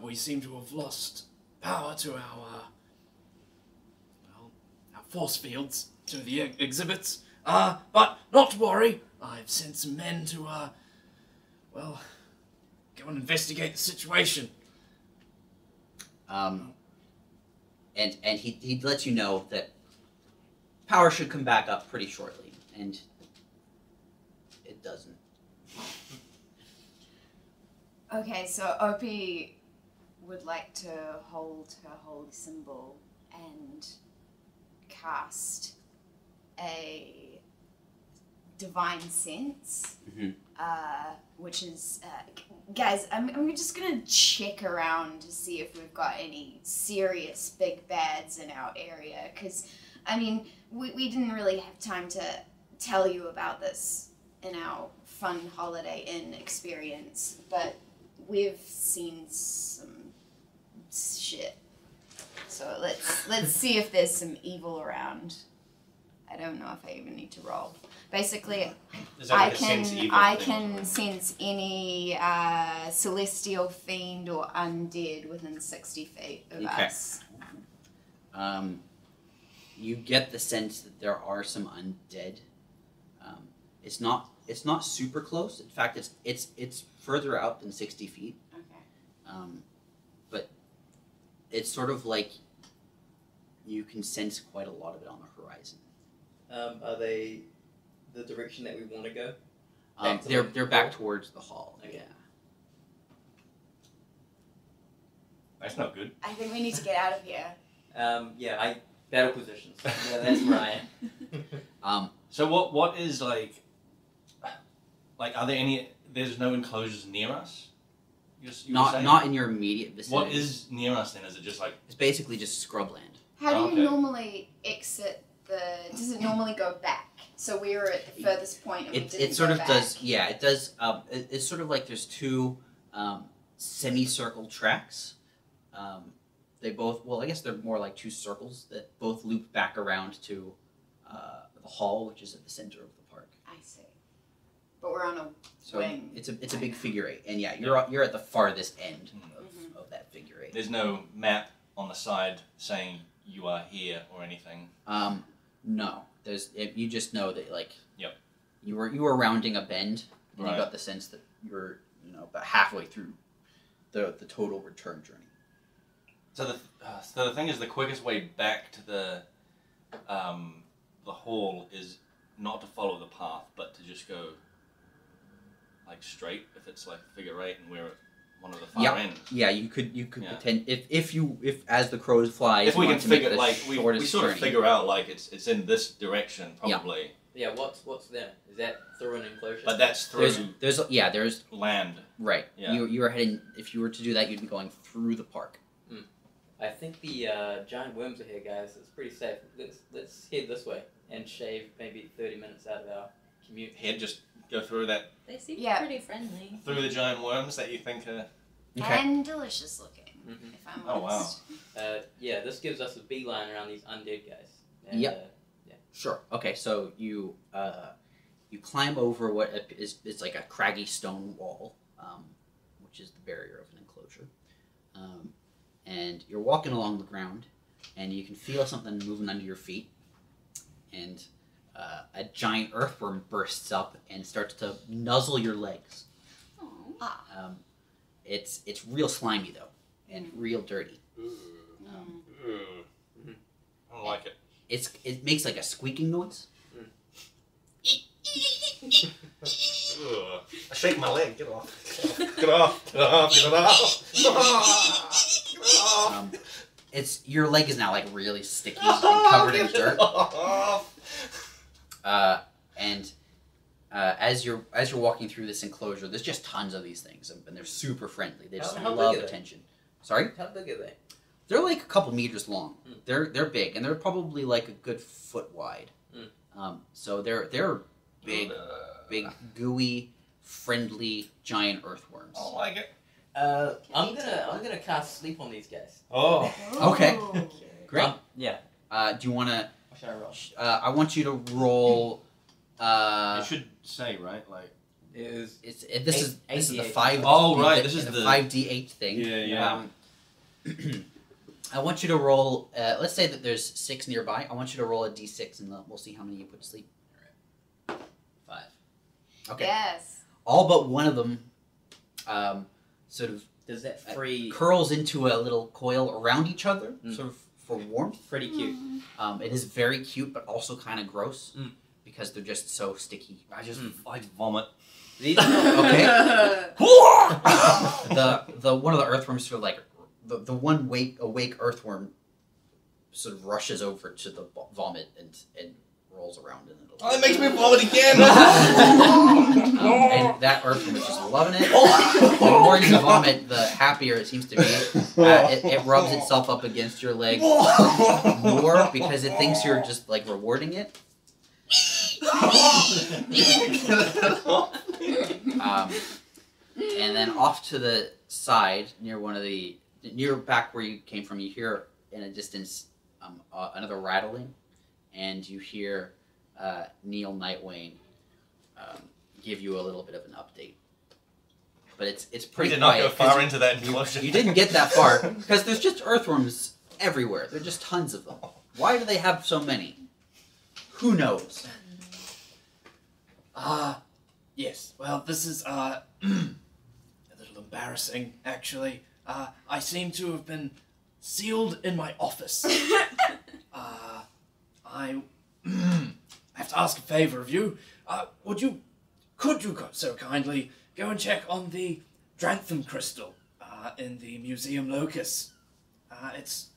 G: We seem to have lost power to our force fields to the exhibits. But not to worry. I've sent some men to go and investigate the situation.
A: And he lets you know that power should come back up pretty shortly, and it doesn't.
E: Okay, so Opi would like to hold her holy symbol and cast a divine sense, which is guys. I'm just gonna check around to see if we've got any serious big bads in our area, because I mean we didn't really have time to tell you about this in our fun Holiday Inn experience, but we've seen some shit. So let's see if there's some evil around. I don't know if I even need to roll. Basically,
C: Is that like a sense evil
E: I
C: thing or
E: can
C: something?
E: sense any celestial fiend or undead within 60 feet of
A: Okay.
E: us.
A: You get the sense that there are some undead. It's not super close. In fact, it's further out than 60 feet.
E: Okay.
A: But it's sort of like you can sense quite a lot of it on the horizon.
F: Are they the direction that we want to go? Back to
A: They're
F: the
A: back
F: hall?
A: towards the hall.
F: Okay.
A: Yeah.
C: That's not good.
E: I think we need to get out of here.
F: I battle positions. Yeah, that's where I am.
C: So what is like are there any? There's no enclosures near us. You were saying?
A: Not in your immediate vicinity.
C: What is near us then? Is it just like
A: It's basically just scrubland.
E: How do
C: Okay.
E: you normally exit the... Does it normally go back? So we were at the furthest point and we didn't
A: It sort
E: go
A: of
E: back.
A: does. Yeah, it does. It's sort of like there's two semicircle tracks. They both. Well, I guess they're more like two circles that both loop back around to the hall, which is at the center of the park.
E: I see. But we're on a
A: So
E: wing.
A: it's a big figure eight, and yeah, you're at the farthest end of that figure eight.
C: there's no map on the side saying you are here or anything?
A: No, you just know that like.
C: Yep.
A: You were rounding a bend, and
C: Right.
A: you got the sense that you're about halfway through the total return journey.
C: So the thing is, the quickest way back to the hall is not to follow the path, but to just go like straight. If it's like figure eight and we're at one of the far
A: Yep.
C: ends.
A: Yeah, you could
C: Yeah.
A: pretend if as the crows fly.
C: If we
A: you
C: can
A: want to make
C: figure
A: the
C: like we
A: shortest
C: sort of
A: journey.
C: figure out like it's in this direction probably,
F: Yeah, what's there? Is that through an enclosure?
C: but that's through
A: there's
C: land.
A: right.
C: Yeah.
A: You are heading. If you were to do that, you'd be going through the park.
F: I think the giant worms are here, guys. It's pretty safe. Let's head this way and shave maybe 30 minutes out of our commute.
C: Head just go through that
D: They seem
E: Yeah.
D: pretty friendly.
C: through the giant worms that you think are.
A: Okay.
E: And delicious looking,
F: Mhm.
E: if I'm
C: Oh, wow.
E: honest.
F: Yeah, this gives us a beeline around these undead guys. And,
A: Yep. Sure. Okay. So you climb over what is like a craggy stone wall, which is the barrier of an enclosure, and you're walking along the ground, and you can feel something moving under your feet, and a giant earthworm bursts up and starts to nuzzle your legs.
B: Aw.
A: It's real slimy though, and real dirty.
C: I don't like it.
A: It makes like a squeaking noise.
C: I shake my leg. Get off. Get off. Get off. Get off. Get off.
A: Your leg is now like really sticky and covered in dirt. As you're walking through this enclosure, there's just tons of these things, and they're super friendly. They just
F: How
A: love
F: big are they?
A: attention. Sorry,
F: How big are they?
A: they're like a couple meters long. They're big, and they're probably like a good foot wide. So they're big, gooey, friendly, giant earthworms.
C: I don't like it.
F: I'm gonna cast sleep on these guys.
C: Oh.
A: Okay. Great.
F: Yeah.
A: Do you want to?
F: What should I roll?
A: I want you to roll.
C: You should say, right? Like.
F: This
A: This is the
F: 8d8.
A: 5.
C: Oh, right, this is
A: the
C: the-
A: 5d8 thing.
C: Yeah.
A: I want you to roll. Let's say that there's 6 nearby. I want you to roll a d6, and we'll see how many you put to sleep. 5. Okay.
E: Yes.
A: All but one of them, sort of
F: Does that free?
A: curls into a little coil around each other, sort of for warmth.
F: Pretty cute.
A: It is very cute, but also kind of gross because they're just so sticky.
C: I vomit.
F: These are
A: Okay. the one of the earthworms sort of like the one awake earthworm sort of rushes over to the vomit and rolls around in it.
C: Oh, it makes me vomit again.
A: And that earthworm is just loving it. The more you vomit, the happier it seems to be. It rubs itself up against your leg more because it thinks you're just like rewarding it. And then off to the side, near back where you came from, you hear in a distance another rattling, and you hear Neil Nightwayne give you a little bit of an update. But it's
C: We
A: pretty
C: did not
A: quiet.
C: go
A: 'cause
C: far into that enclosure.
A: you didn't get that far because there's just earthworms everywhere. There are just tons of them. Why do they have so many? Who knows?
G: Yes. Well, this is a little embarrassing, actually. I seem to have been sealed in my office. I have to ask a favor of you. Could you so kindly go and check on the Drantham crystal in the museum locus? It's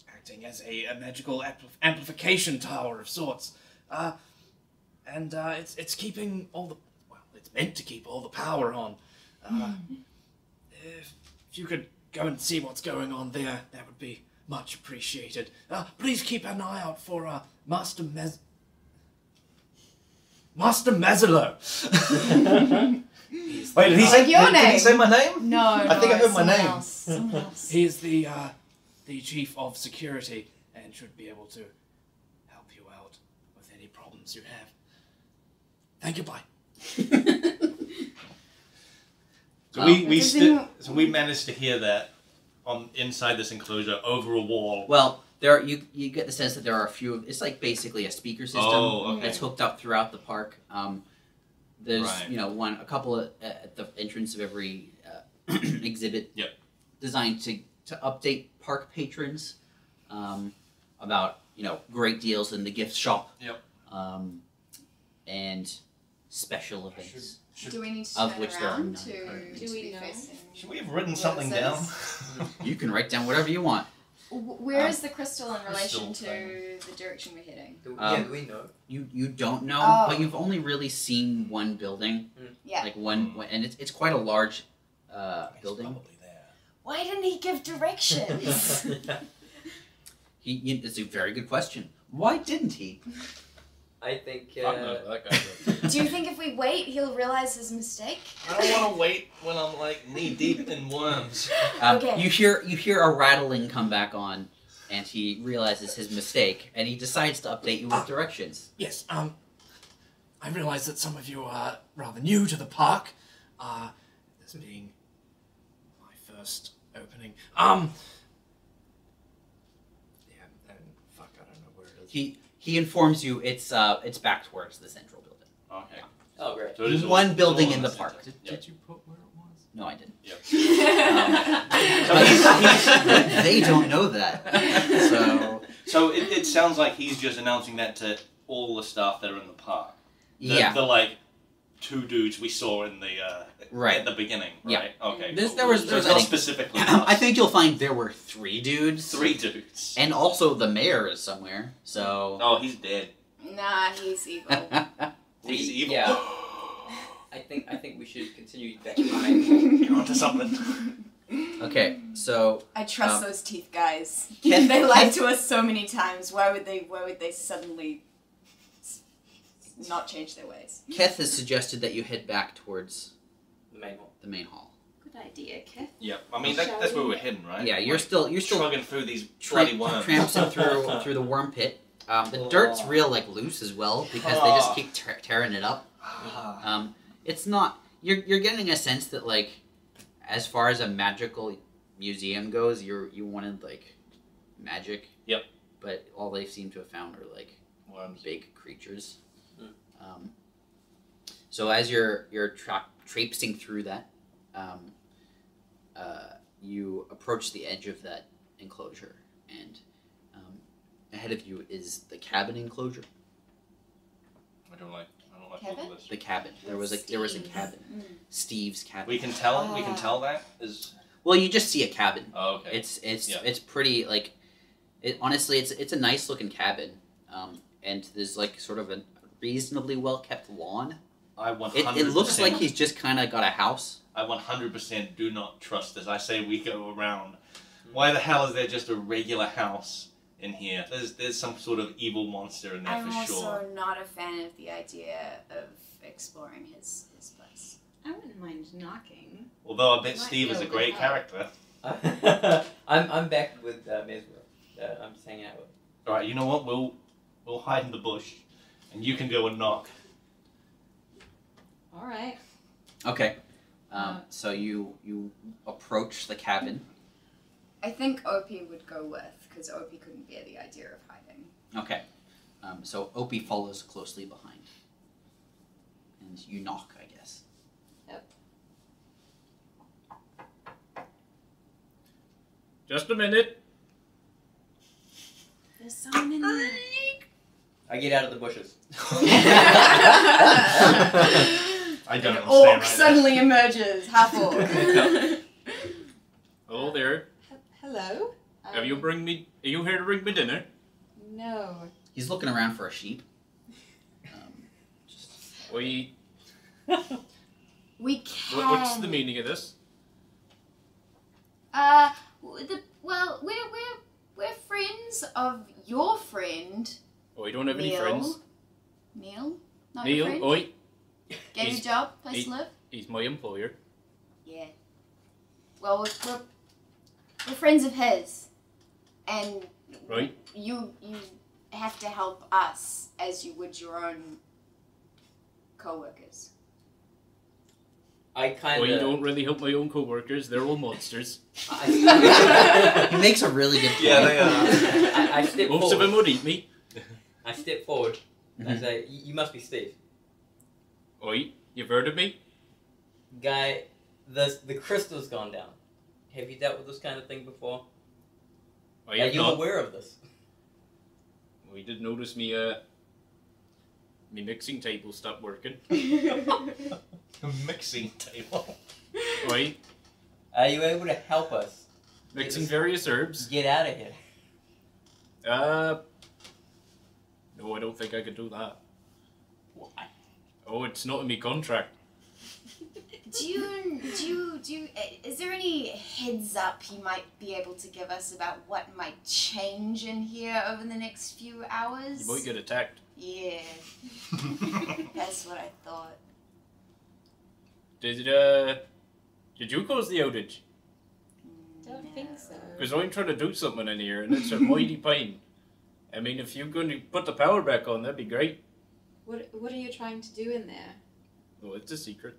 G: acting as a magical amplification tower of sorts. And it's keeping all the... Well, it's meant to keep all the power on. If you could go and see what's going on there, that would be much appreciated. Please keep an eye out for Master Mezmero.
C: Wait, did he say
E: your
C: Did he
E: name?
C: say my name?
E: No,
C: I think I heard my
E: someone
C: name.
E: else, someone else.
G: He is the chief of security and should be able to help you out with any problems you have. Thank you, bye.
C: So
E: Does
C: we managed to hear that on inside this enclosure over a wall.
A: Well, there you get the sense that there are a few. It's like basically a speaker system
C: Oh, okay.
A: that's hooked up throughout the park. There's
C: Right.
A: a couple at the entrance of every exhibit.
C: Yep.
A: Designed to update park patrons about great deals in the gift shop.
C: Yep.
A: And special events.
E: Do we need to
A: Of
E: turn
A: which there are
E: around
A: none
E: to
A: currently.
D: Do we
E: be
D: know?
E: facing?
C: Should we have written
E: What
C: something
E: it
C: down?
E: says?
A: You can write down whatever you want.
E: Where is the crystal in relation
C: crystal
E: to the direction we're heading?
F: Do we know?
A: You don't know,
E: Oh.
A: but you've only really seen one building.
E: Yeah.
A: Like one, and it's quite a large building.
C: Probably there.
E: Why didn't he give directions?
A: It's a very good question. Why didn't he?
F: I think.
H: Fuck no, that guy.
E: Do you think if we wait, he'll realize his mistake?
C: I don't want to wait when I'm like knee deep in worms.
E: Okay.
A: You hear a rattling come back on, and he realizes his mistake, and he decides to update you with directions.
G: Yes, I realize that some of you are rather new to the park. This being my first opening. Yeah, and fuck, I don't know where it is.
A: He informs you it's back towards the central building.
C: Okay.
F: Oh, great.
C: So it is
A: One
C: all-
A: building
C: all
A: in the
C: center.
A: park.
G: Did you put where it was?
A: No, I didn't.
C: So
A: They don't know that. So
C: it sounds like he's just announcing that to all the staff that are in the park.
A: yeah.
C: The like 2 dudes we saw in the
A: Right.
C: at the beginning,
A: Yeah.
C: right? Okay.
A: This-
C: cool.
A: there was-
C: So
A: there was,
C: it's not
A: I think-
C: specifically
A: I
C: us.
A: think you'll find there were 3 dudes.
C: 3 dudes.
A: And also the mayor is somewhere. So
C: Oh, he's dead.
E: Nah, he's evil.
C: He's evil.
F: Yeah. I think we should continue back to the main.
C: You're onto something.
A: okay, so
E: I trust those teeth guys.
A: Keth-
E: They lied to us so many times. Why would they suddenly not change their ways?
A: Keth has suggested that you head back towards
F: The main hall.
A: the main hall.
B: Good idea, Keth.
C: Yeah. I mean that's where we're heading, right?
A: Yeah, you're still
C: Trudging through these bloody worms.
A: tramping through the worm pit. The dirt's real like loose as well because they just keep tearing it up. It's not. You're getting a sense that like, as far as a magical museum goes, you wanted like magic.
C: Yep.
A: But all they seem to have found are like
C: Worms.
A: big creatures. So as you're traipsing through that, you approach the edge of that enclosure, and ahead of you is the cabin enclosure.
C: I don't like
E: Kevin?
C: all this.
A: The cabin. There was a cabin. Steve's cabin.
C: We can tell that is.
A: Well, you just see a cabin.
C: Oh, okay.
A: It's pretty like, honestly it's a nice looking cabin, and there's like sort of a reasonably well kept lawn.
C: I 100%.
A: It looks like he's just kind of got a house.
C: I 100% do not trust this. I say we go around. Why the hell is there just a regular house in here? There's some sort of evil monster in there
E: I'm
C: for
E: also
C: sure.
E: not a fan of the idea of exploring his place.
B: I wouldn't mind knocking.
C: Although I bet
B: Might
C: Steve
B: be
C: is a
B: able to
C: great
B: help.
C: character.
F: I'm back with Mezmero. I'm just hanging out with.
C: All right, you know what? We'll hide in the bush, and you can go and knock.
B: All right.
A: Okay. So you approach the cabin.
E: I think Opie would go with, because Opie couldn't bear the idea of hiding.
A: Okay. So Opie follows closely behind. And you knock, I guess.
H: Just a minute.
B: There's someone in there.
F: I get out of the bushes.
C: I don't
E: An
C: understand
E: orc
C: right
E: suddenly emerges, half orc.
H: Hello there.
B: Hello.
H: Are you here to bring me dinner?
B: No.
A: He's looking around for a sheep.
H: We.
E: We can.
H: What's the meaning of this?
E: Well, we're friends of your friend,
H: Oh, we don't have any
E: Neil.
H: friends.
E: Neil? Not your
H: Neil,
E: friend?
H: oi,
E: Gave you a
H: he's-
E: job, place to live?
H: he's my employer.
E: Yeah. Well, we're friends of his, and
H: Right.
E: you have to help us as you would your own co-workers.
F: I kind
H: Well, you
F: of.
H: don't really help my own co-workers. They're all monsters.
A: He makes a really good point.
C: Yeah, they are.
F: I step
H: Most of
F: forward.
H: them would eat me.
F: I step forward. And I
A: Mhm.
F: say, "You must be Steve,
H: Oi, you've heard of me?
F: guy. The crystal's gone down. Have you dealt with this kind of thing before?
H: I
F: Are
H: have
F: you
H: not.
F: aware of this?
H: We did notice me mixing table stopped working.
C: A mixing table.
H: Oi,
F: Are you able to help us
H: mixing various herbs.
F: get out of here?
H: No, I don't think I could do that.
F: Why?
H: Oh, it's not in my contract.
E: Is there any heads up you might be able to give us about what might change in here over the next few hours?
H: You might get attacked.
E: Yeah, that's what I thought.
H: Did you cause the outage?
B: Don't think so.
H: Because I'm trying to do something in here, and it's a mighty pain. I mean, if you could put the power back on, that'd be great.
B: What are you trying to do in there?
H: Well, it's a secret.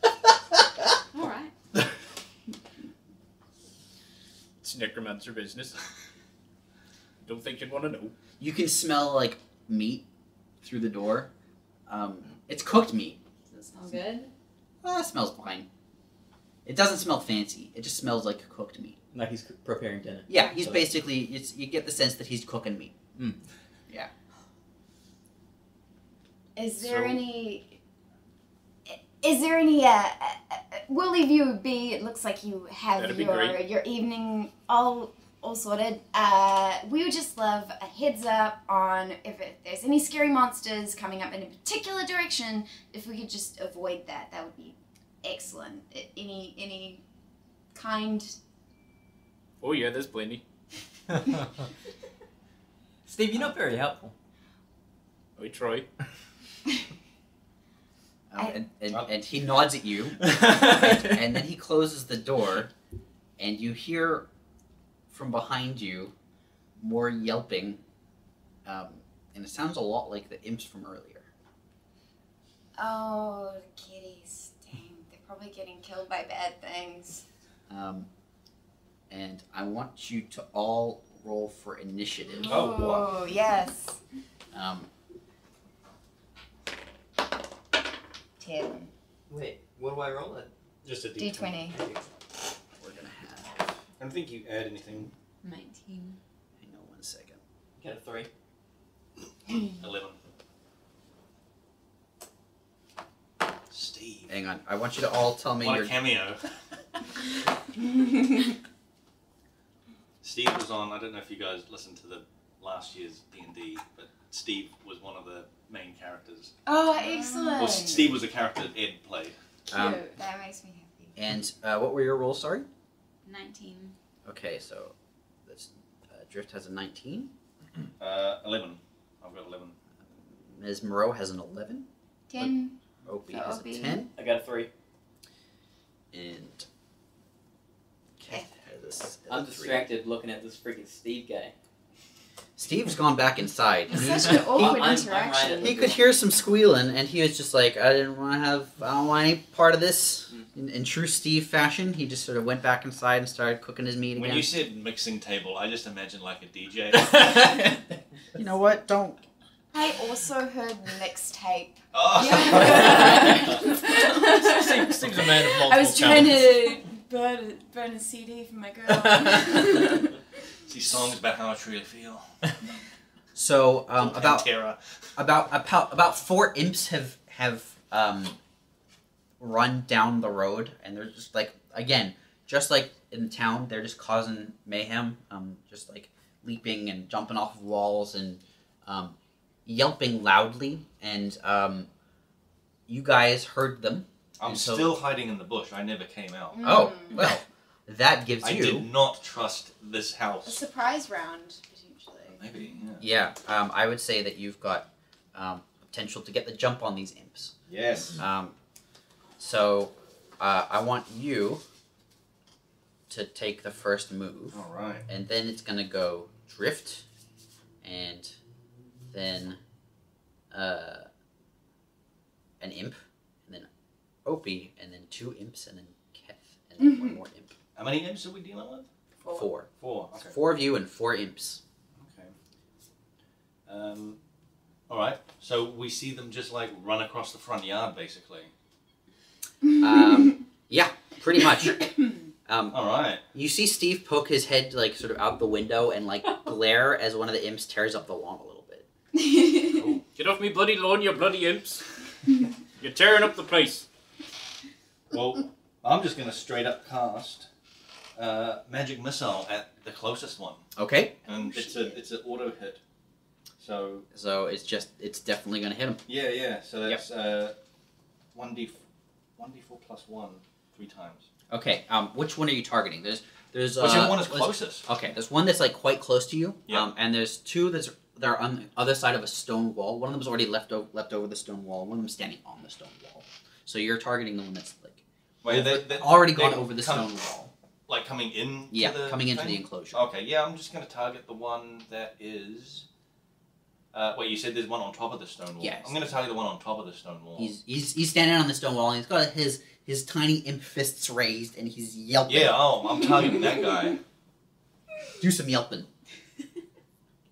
B: All right.
H: It's necromancer business. don't think you'd want to know.
A: You can smell like meat through the door. It's cooked meat.
B: Does it smell good?
A: It smells fine. It doesn't smell fancy. It just smells like cooked meat.
F: Like he's preparing dinner.
A: Yeah, he's basically. You get the sense that he's cooking meat.
E: Is there
C: So-
E: any? We'll leave you be. It looks like you have
H: That'd be great.
E: your evening all sorted. We would just love a heads up on if there's any scary monsters coming up in a particular direction. If we could just avoid that, that would be excellent. Any kind.
H: Oh yeah, there's plenty.
F: Steve, you're not very helpful.
H: I try.
A: And he nods at you, and then he closes the door, and you hear from behind you more yelping, and it sounds a lot like the imps from earlier.
E: Oh, the kitties! Dang, they're probably getting killed by bad things.
A: And I want you to all roll for initiative.
C: Oh,
E: yes. 10.
F: Wait, what do I roll it?
C: Just a
E: D20.
A: We're gonna have.
C: I don't think you add anything.
B: 19.
A: Hang on 1 second.
F: Get a 3.
C: 11. Steve.
A: Hang on. I want you to all tell me
C: What
A: your.
C: a cameo. Steve was on, I don't know if you guys listened to the last year's D&D, but Steve was one of the main characters.
E: Oh, excellent.
C: Well, Steve was a character that Ed played.
E: Cute. That makes me happy.
A: And what were your rolls? Sorry.
B: 19.
A: Okay, so this Drift has a 19.
C: 11. I've got 11.
A: Mezmero has an 11.
E: 10.
A: Opi
E: So
A: has a
E: Opi.
A: 10.
F: I got a 3.
A: And Keth has a
F: I'm
A: 3.
F: distracted looking at this freaking Steve guy.
A: Steve's gone back inside.
E: It's such an awkward
F: I'm
E: interaction.
F: right
A: He could hear some squealing, and he was just like, I don't want any part of this. In true Steve fashion, he just sort of went back inside and started cooking his meat again.
C: When you said mixing table, I just imagined like a DJ.
A: You know what? Don't.
E: I also heard mixtape.
C: Oh.
H: Steve's a man of multiple
E: I was trying
H: talents.
E: to burn a CD for my girl.
C: These songs about how I truly feel.
A: So
C: Pantera.
A: about 4 imps have run down the road, and they're just like, again, just like in town, they're just causing mayhem, just like leaping and jumping off of walls and yelping loudly, and you guys heard them.
C: I'm
A: And so-
C: still hiding in the bush. I never came out.
A: Oh, well, that gives
C: I
A: you.
C: did not trust this
E: A
C: house.
E: surprise round, potentially.
C: Maybe, yeah.
A: Yeah, I would say that you've got potential to get the jump on these imps.
C: Yes.
A: So I want you to take the first move,
C: All right.
A: and then it's gonna go Drift, and then an imp, and then Opie, and then 2 imps, and then Keth, and then 1 more imp.
C: How many imps are we dealing with?
A: 4.
C: 4. Okay.
A: 4 of you and 4 imps.
C: Okay. All right. So we see them just like run across the front yard, basically.
A: Yeah, pretty much.
C: All right.
A: You see Steve poke his head like sort of out the window and like glare as one of the imps tears up the lawn a little bit.
H: Get off me bloody lawn, you bloody imps. You're tearing up the place.
C: Well, I'm just gonna straight up cast magic missile at the closest one,
A: Okay.
C: and it's an auto hit. So
A: So it's definitely gonna hit him.
C: yeah. So that's 1d4 plus 1 3 times.
A: Okay. Which one are you targeting? There's
C: Whichever one is
A: there's-
C: closest.
A: Okay. There's one that's like quite close to you.
C: Yeah.
A: And there's 2 that are on the other side of a stone wall. One of them's already leapt over the stone wall. One of them's standing on the stone wall. So you're targeting the one that's like
C: Wait, they
A: already gone
C: they
A: over the
C: come-
A: stone wall.
C: Like coming in.
A: Yeah,
C: to the
A: coming into
C: thing?
A: the enclosure.
C: Okay, yeah, I'm just going to target the one that is... wait, you said there's one on top of the stone wall?
A: Yes.
C: I'm going to target the one on top of the stone wall.
A: He's standing on the stone wall and he's got his tiny imp fists raised and he's yelping.
C: Yeah, I'm targeting that guy.
A: Do some yelping.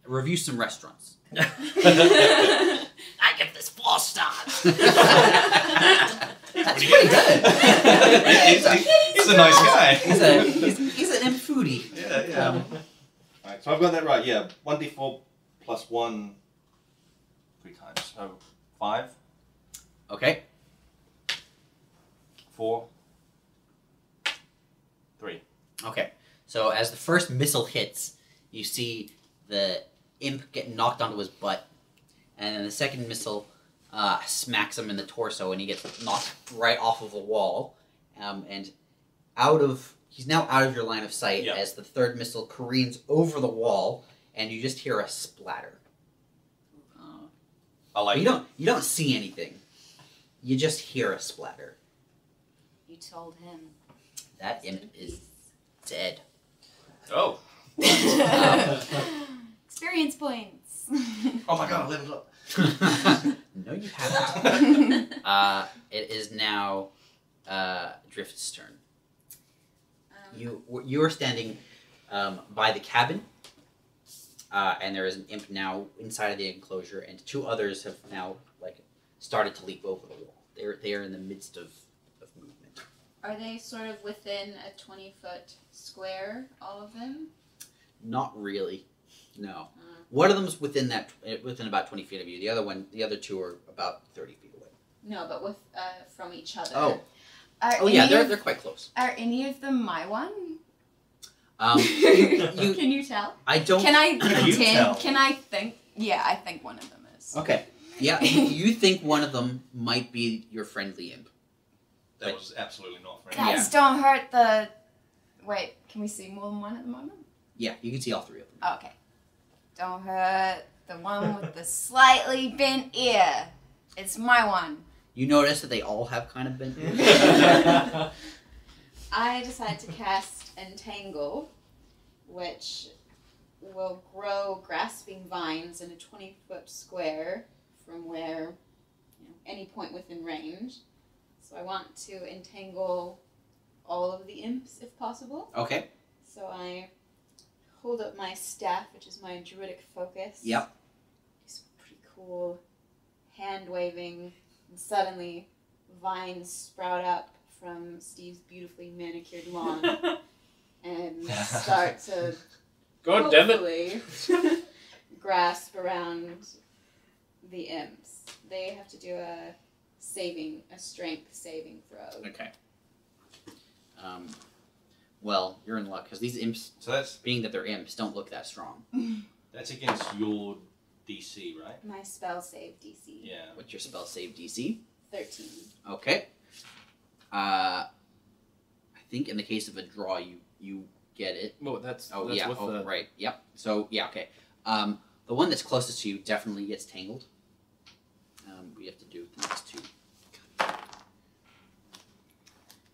A: review some restaurants.
G: I give this 4 stars.
A: That's pretty good.
C: he's a nice guy.
A: He's an imp foodie.
C: Yeah. Alright, so I've got that right. Yeah, 1d4 plus 1 3 times. So 5,
A: Okay.
C: 4, 3.
A: Okay. So as the first missile hits, you see the imp get knocked onto his butt, and then the second missile smacks him in the torso, and he gets knocked right off of a wall, and he's now out of your line of sight.
C: Yep.
A: As the third missile careens over the wall, and you just hear a splatter.
C: I like
A: You don't see anything. You just hear a splatter.
D: You told him.
A: That imp is dead.
C: Oh.
D: Experience points.
C: Oh my god, I leveled up.
A: No, you haven't. It is now Drift's turn. You are standing by the cabin, and there is an imp now inside of the enclosure, and 2 others have now started to leap over the wall. They are in the midst of movement.
E: Are they sort of within a 20-foot square, all of them?
A: Not really. No. One of them's within about 20 feet of you. The other 2 are about 30 feet away.
E: No, but with from each other.
A: Oh.
E: Are
A: Yeah,
E: any
A: they're quite close.
E: Are any of them my one?
A: You
E: Can you tell?
A: I don't.
E: Can I
C: Can you
E: pretend?
C: tell?
E: Can I think? Yeah, I think one of them is.
A: Okay. Yeah, you think one of them might be your friendly imp.
C: That was absolutely not friendly.
A: Yeah.
E: Guys, don't hurt the. Wait, can we see more than one at the moment?
A: Yeah, you can see all 3 of them.
E: Okay. Don't hurt the one with the slightly bent ear. It's my one.
A: You notice that they all have kind of been.
D: I decided to cast Entangle, which will grow grasping vines in a 20-foot square from where, any point within range. So I want to entangle all of the imps if possible.
A: Okay.
D: So I hold up my staff, which is my druidic focus.
A: Yep.
D: Do some pretty cool hand waving, and suddenly vines sprout up from Steve's beautifully manicured lawn and start to
H: God damn it.
D: hopefully grasp around the imps. They have to do a strength saving throw.
A: Okay. Well, you're in luck because these imps,
C: So that's
A: being that they're imps, don't look that strong.
C: against your DC, right?
D: My spell save DC.
C: Yeah.
A: What's your spell save DC?
D: 13.
A: Okay. I think in the case of a draw, you get it.
G: Well, that's
A: Oh
G: that's
A: yeah.
G: with
A: Oh
G: the...
A: right. Yep. So yeah. Okay. The one that's closest to you definitely gets tangled. We have to do the next 2.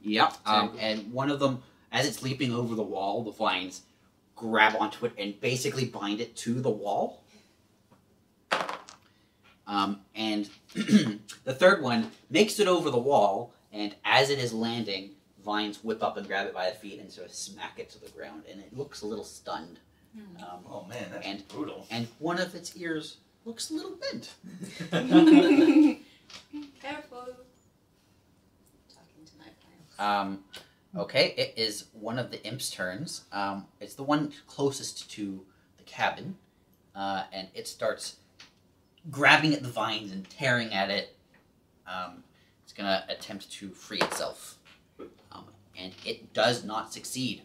A: Yep. And one of them, as it's leaping over the wall, the vines grab onto it and basically bind it to the wall. And the third one makes it over the wall, and as it is landing, vines whip up and grab it by the feet and sort of smack it to the ground, and it looks a little stunned.
C: Oh man, that's
A: and-
C: brutal.
A: And one of its ears looks a little bent.
D: Careful. Talking to my plants.
A: Okay, it is one of the imps' turns. It's the one closest to the cabin, and it starts grabbing at the vines and tearing at it. It's going to attempt to free itself, and it does not succeed.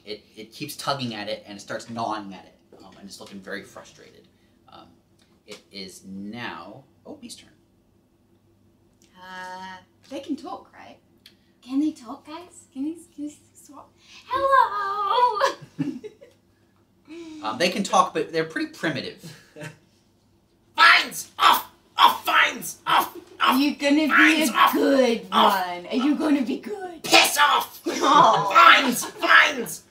A: It keeps tugging at it, and it starts gnawing at it, and it's looking very frustrated. It is now Opi's turn.
E: They can talk, right? Can they talk, guys? Can they talk? Hello!
A: They can talk, but they're pretty primitive.
G: Vines! Off! Off, vines! Off!
E: Are you gonna be a good one? Are you gonna be good?
G: Piss off!
E: Oh.
G: Vines! Vines!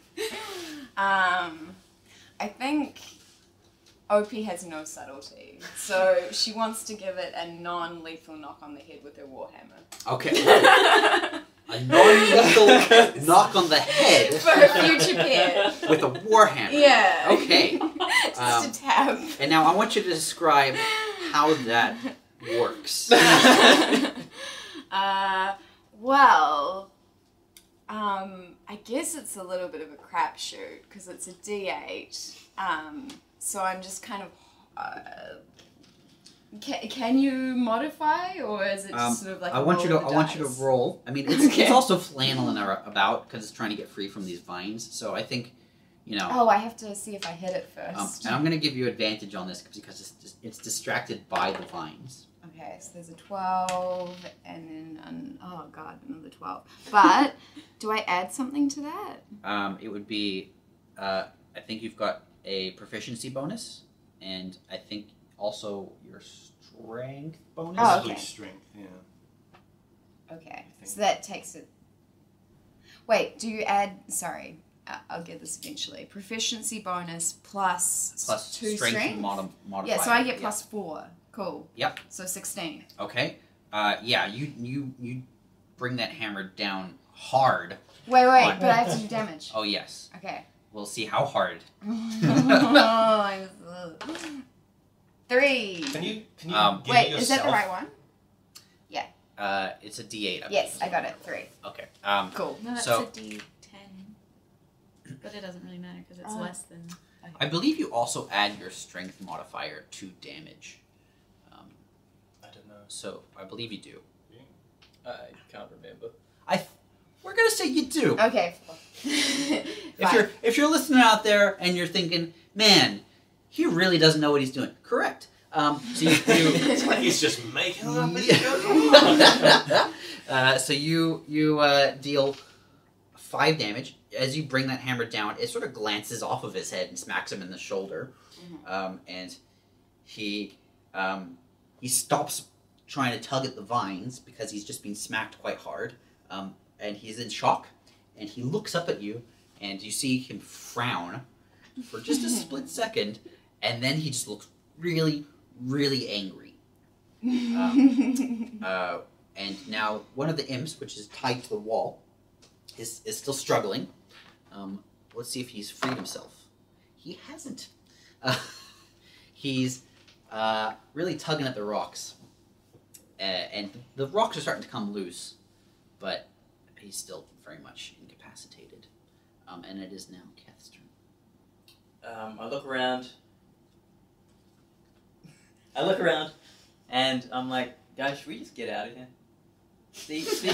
E: I think Opie has no subtlety, so she wants to give it a non-lethal knock on the head with her warhammer.
A: Okay. A non-lethal knock on the head
E: For her future pet.
A: with a warhammer.
E: Yeah.
A: Okay.
E: Just a tab.
A: And now I want you to describe how that works.
E: Well, I guess it's a little bit of a crapshoot because it's a D8. So I'm just kind of. Can you modify, or is it just sort of like
A: I want you to roll. I mean, it's also flanneling about because it's trying to get free from these vines. So I think, you know.
E: Oh, I have to see if I hit it first.
A: And I'm going to give you advantage on this because it's distracted by the vines.
E: Okay, so there's a 12, and then oh god, another 12. But do I add something to that?
A: It would be, I think you've got a proficiency bonus, and I think also your strength bonus.
E: Oh, okay.
C: Strength, yeah.
E: Okay, so that takes it. Wait, do you add? Sorry, I'll get this eventually. Proficiency bonus plus 2 strength.
A: Modifier.
E: Yeah, so I get plus 4. Cool.
A: Yep.
E: So 16.
A: Okay. Yeah, you bring that hammer down hard.
E: Wait, but I have to do damage.
A: Oh yes.
E: Okay.
A: We'll see how hard.
E: 3.
C: Can you
E: wait, is that the right one?
A: It's a D8.
E: Yes, I got it. 3.
A: Okay.
E: Cool.
B: No, that's
A: so,
B: a D10. But it doesn't really matter because it's less than.
A: I believe you also add your strength modifier to damage.
C: I don't know.
A: So I believe you do.
F: I can't remember.
A: We're gonna say you do.
E: Okay.
A: If you're listening out there and you're thinking, man, he really doesn't know what he's doing. Correct. So
C: It's like he's just making it up as he goes along.
A: So you deal 5 damage. As you bring that hammer down, it sort of glances off of his head and smacks him in the shoulder. And he stops trying to tug at the vines because he's just been smacked quite hard. And he's in shock. And he looks up at you, and you see him frown for just a split second. And then he just looks really, really angry. And now one of the imps, which is tied to the wall, is still struggling. Let's see if he's freed himself. He hasn't. He's really tugging at the rocks. And the rocks are starting to come loose, but he's still very much incapacitated. And it is now Keth's turn.
F: I look around, and I'm like, guys, should we just get out of here? Steve's no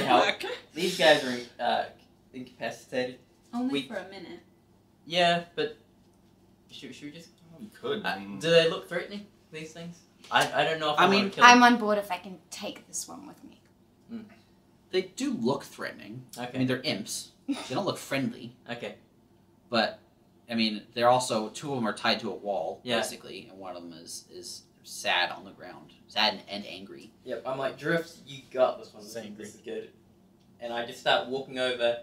F: help. These guys are incapacitated.
B: Only for a minute.
F: Yeah, but should we just...
C: You could.
F: Do they look threatening, these things? I don't know if I want to kill
E: I'm
F: them.
E: on board if I can take this one with me.
A: They do look threatening.
F: Okay.
A: I mean, they're imps. They don't look friendly.
F: Okay.
A: But, I mean, they're also... 2 of them are tied to a wall,
F: Yeah.
A: basically. And one of them is sad on the ground. Sad and angry.
F: Yep, I'm like, Drift, you got this one. This is good. And I just start walking over,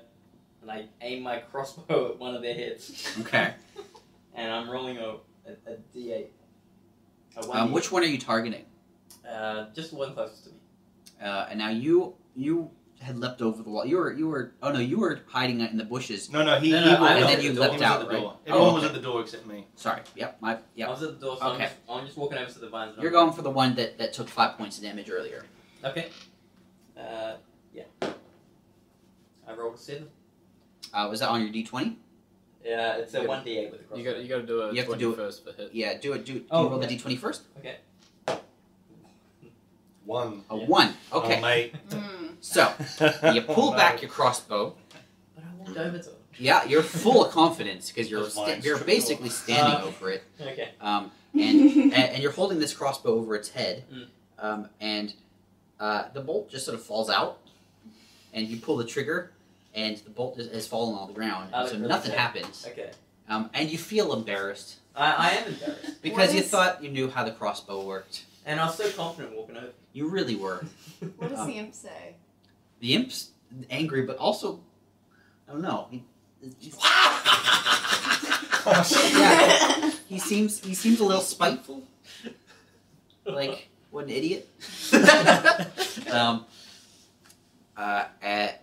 F: and I aim my crossbow at one of their heads.
A: Okay.
F: And I'm rolling a D8. A 1D8.
A: Which one are you targeting?
F: Just the one closest to me.
A: And now you had leapt over the wall. You were hiding in the bushes.
C: No, he
F: And
A: then you leapt
C: was
A: out,
C: at the door.
A: right?
C: Everyone was at the door except me.
A: Sorry. Yep.
F: I was at the door, so
A: Okay.
F: I'm just walking over to the vines.
A: You're going for the one that took 5 points of damage earlier.
F: Okay. Yeah. I rolled a 7.
A: Was that on your D20?
F: Yeah, it's a 1D8 with the crossbow.
G: You got to do a
A: You have to
G: 20
A: do it.
G: first for hit.
A: Yeah. Do it. Do you
F: Oh,
A: roll
F: okay.
A: the D20 first?
F: Okay.
C: 1.
A: A
F: Yeah.
A: 1. Okay.
C: Oh, mate.
A: So you pull back your crossbow.
F: But I walked over to it.
A: Yeah, you're full of confidence because
C: Those vines
A: you're
C: trip
A: basically
C: over.
A: standing over it.
F: Okay.
A: And you're holding this crossbow over its head,
F: Mm.
A: and the bolt just sort of falls out, and you pull the trigger, and the bolt has fallen on the ground,
F: Oh,
A: so
F: really?
A: nothing happens.
F: Okay.
A: And you feel embarrassed
F: I am embarrassed.
A: because
E: What
A: you
E: is-
A: thought you knew how the crossbow worked.
F: And I was so confident walking over.
A: You really were.
E: What does the imp say?
A: The imp's angry, but also, I don't know. Yeah, he seems a little spiteful. Like, what an idiot.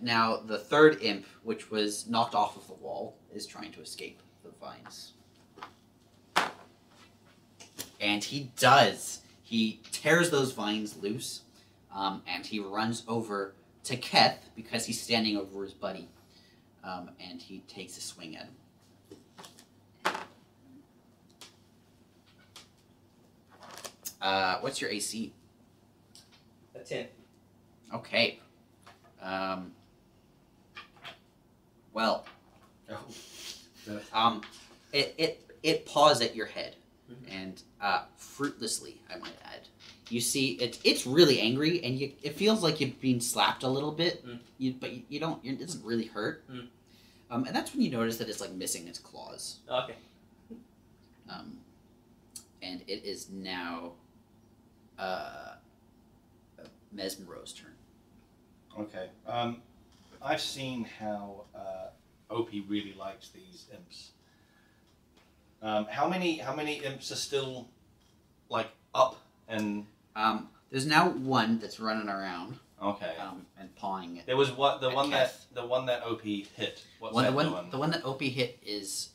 A: Now, the third imp, which was knocked off of the wall, is trying to escape. vines. And he does. He tears those vines loose, and he runs over to Keth because he's standing over his buddy, and he takes a swing at him. What's your AC?
F: A 10.
A: Okay. Well, it paws at your head, and fruitlessly, I might add. You see, it's really angry, and it feels like you've been slapped a little bit, but you don't. It doesn't really hurt. And that's when you notice that it's like missing its claws.
F: Okay.
A: And it is now Mezmero's turn.
C: Okay. I've seen how Opi really likes these imps. How many imps are still like up and?
A: There's now one that's running around.
C: Okay.
A: And pawing it.
C: There was what the
A: at
C: one
A: Keth.
C: that Opi hit. What's
A: Well,
C: that
A: the
C: doing?
A: one that Opie hit is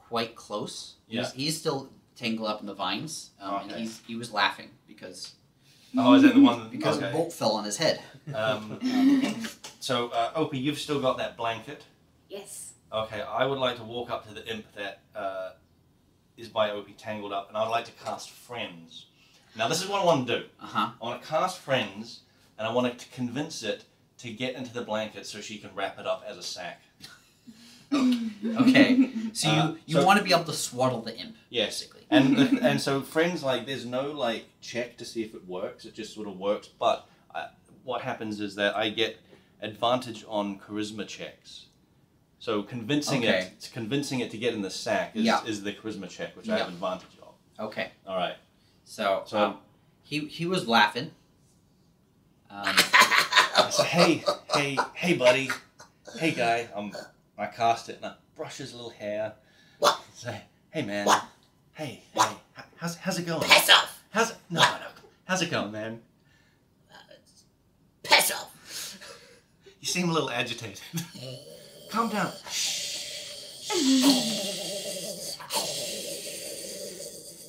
A: quite close.
C: Yeah.
A: He's still tangled up in the vines, and
C: Okay.
A: he was laughing because
C: Oh, is that the one?
A: because
C: okay.
A: a bolt fell on his head.
C: So Opie, you've still got that blanket.
D: Yes.
C: Okay, I would like to walk up to the imp that is by Opie tangled up, and I would like to cast Friends. Now, this is what I want to do. I want to cast Friends, and I want to convince it to get into the blanket so she can wrap it up as a sack.
A: Okay, so you
C: so-
A: want to be able to swaddle the imp,
C: Yes.
A: basically.
C: And so Friends, like, there's no, like, check to see if it works. It just sort of works. But what happens is that I get advantage on charisma checks. So convincing it to get in the sack is the charisma check, which I have advantage of.
A: Okay.
C: All right.
A: So he was laughing.
C: I say, hey, buddy, hey, guy. I cast it and I brush his little hair.
A: What?
C: Say, hey, man.
A: What?
C: Hey, how's it going?
A: Piss off!
C: No. How's it going, man?
A: Piss off!
C: You seem a little agitated. Calm down.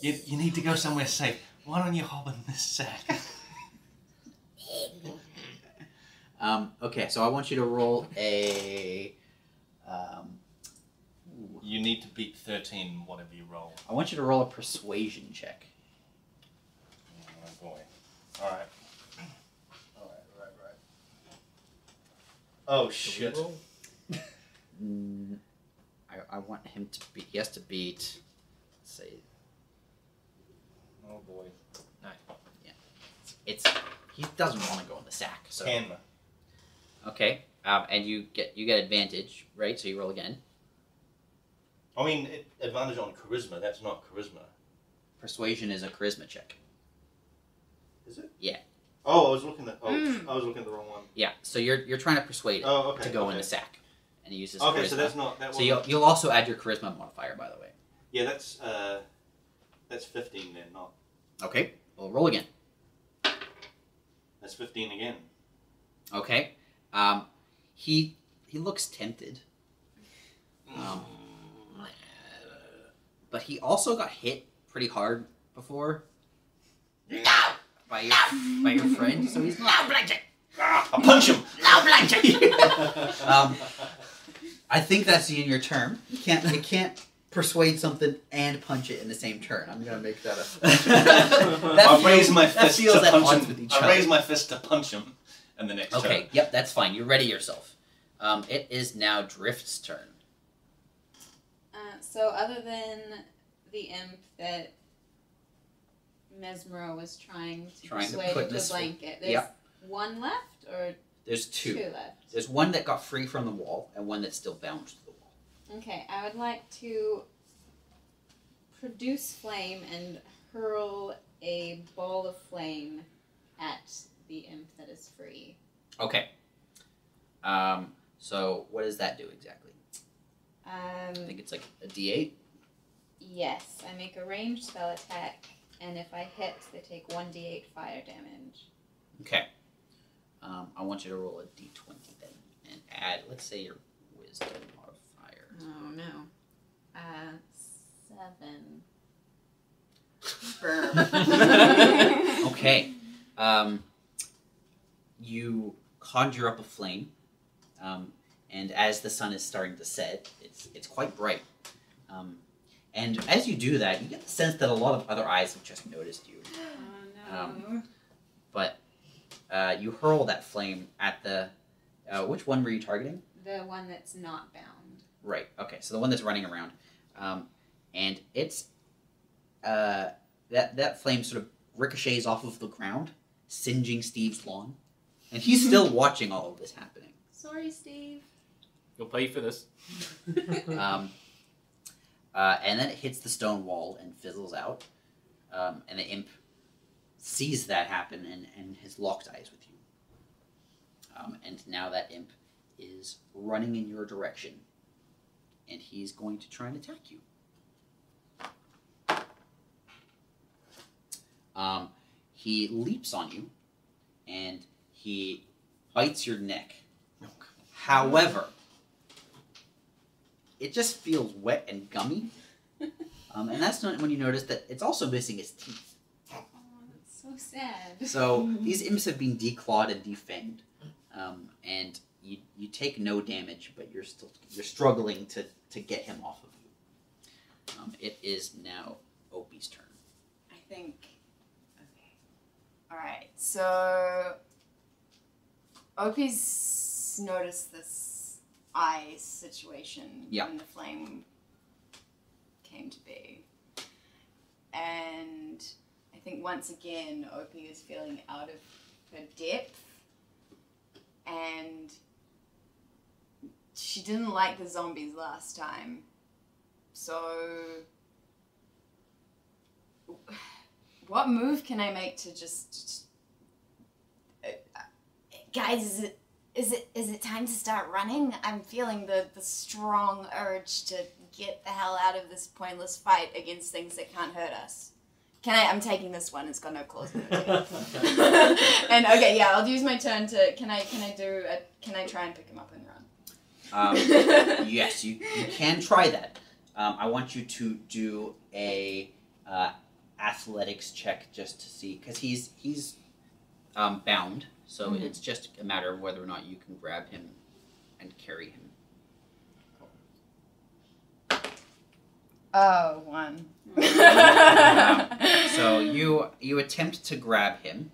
C: You need to go somewhere safe. Why don't you hop in this sack?
A: Okay, so I want you to roll a.
C: You need to beat 13, whatever you roll.
A: I want you to roll a persuasion check.
C: Oh boy. All right. Oh shit.
A: I want him to beat. He has to beat. Let's say.
C: Oh boy.
A: It's he doesn't want to go in the sack. So
C: 10.
A: okay, and you get advantage, right? So you roll again.
C: I mean, advantage on charisma. That's not charisma.
A: Persuasion is a charisma check.
C: Is it?
A: Yeah.
C: Oh, I was looking at. I was looking at the wrong one.
A: Yeah. So you're trying to persuade it
C: Okay.
A: to go in the sack, and he uses
C: Okay,
A: charisma.
C: so that's not that.
A: So you'll also add your charisma modifier, by the way.
C: Yeah, that's 15 then, not.
A: Okay. Well, roll again.
C: That's 15 again.
A: Okay. He looks tempted. But he also got hit pretty hard before. No! By your friend, so he's not. No blanket!
C: I'll punch him!
A: No blanket! I think that's in your term. You can't persuade something and punch it in the same turn. I'm gonna make that up.
C: I'll raise my fist to
A: at
C: punch
A: odds
C: him.
A: with each
C: I'll
A: other.
C: raise my fist to punch him in the next
A: Okay,
C: turn.
A: yep, that's fine. You ready yourself. It is now Drift's turn.
D: So other than the imp that Mezmero was trying to persuade
A: put
D: into
A: this
D: a blanket, there's
A: Yep.
D: one left or
A: There's two.
D: left?
A: There's one that got free from the wall and one that's still bound to the wall.
D: Okay, I would like to produce flame and hurl a ball of flame at the imp that is free.
A: Okay. So what does that do exactly? I think it's like a D8.
D: Yes, I make a ranged spell attack, and if I hit, they take 1d8 fire damage.
A: Okay. I want you to roll a D20 then and add, let's say, your wisdom modifier.
B: Oh no. 7.
E: Burn.
A: Okay. You conjure up a flame, and as the sun is starting to set, it's quite bright. And as you do that, you get the sense that a lot of other eyes have just noticed you.
B: Oh no.
A: But you hurl that flame at the... which one were you targeting?
B: The one that's not bound.
A: Right, okay, so the one that's running around. And it's... that flame sort of ricochets off of the ground, singeing Steve's lawn. And he's still watching all of this happening.
B: Sorry, Steve.
H: You'll pay for this.
A: And then it hits the stone wall and fizzles out. And the imp sees that happen and has locked eyes with you. And now that imp is running in your direction. And he's going to try and attack you. He leaps on you, and he bites your neck. However, it just feels wet and gummy. And that's not when you notice that it's also missing its teeth.
B: Oh, that's so sad.
A: So these imps have been declawed and defanged. And you take no damage, but you're struggling to get him off of you. It is now Opi's turn.
E: I think. Okay. All right. So Opi's noticed this eye situation when the flame came to be, and I think once again Opi is feeling out of her depth, and she didn't like the zombies last time, so what move can I make to just guys, is it time to start running? I'm feeling the strong urge to get the hell out of this pointless fight against things that can't hurt us. I'm taking this one, it's got no claws in it. And okay, yeah, I'll use my turn to, can I try and pick him up and run?
A: Yes, you can try that. I want you to do a athletics check just to see, because he's bound, so it's just a matter of whether or not you can grab him and carry him.
E: Oh, 1.
A: So you attempt to grab him,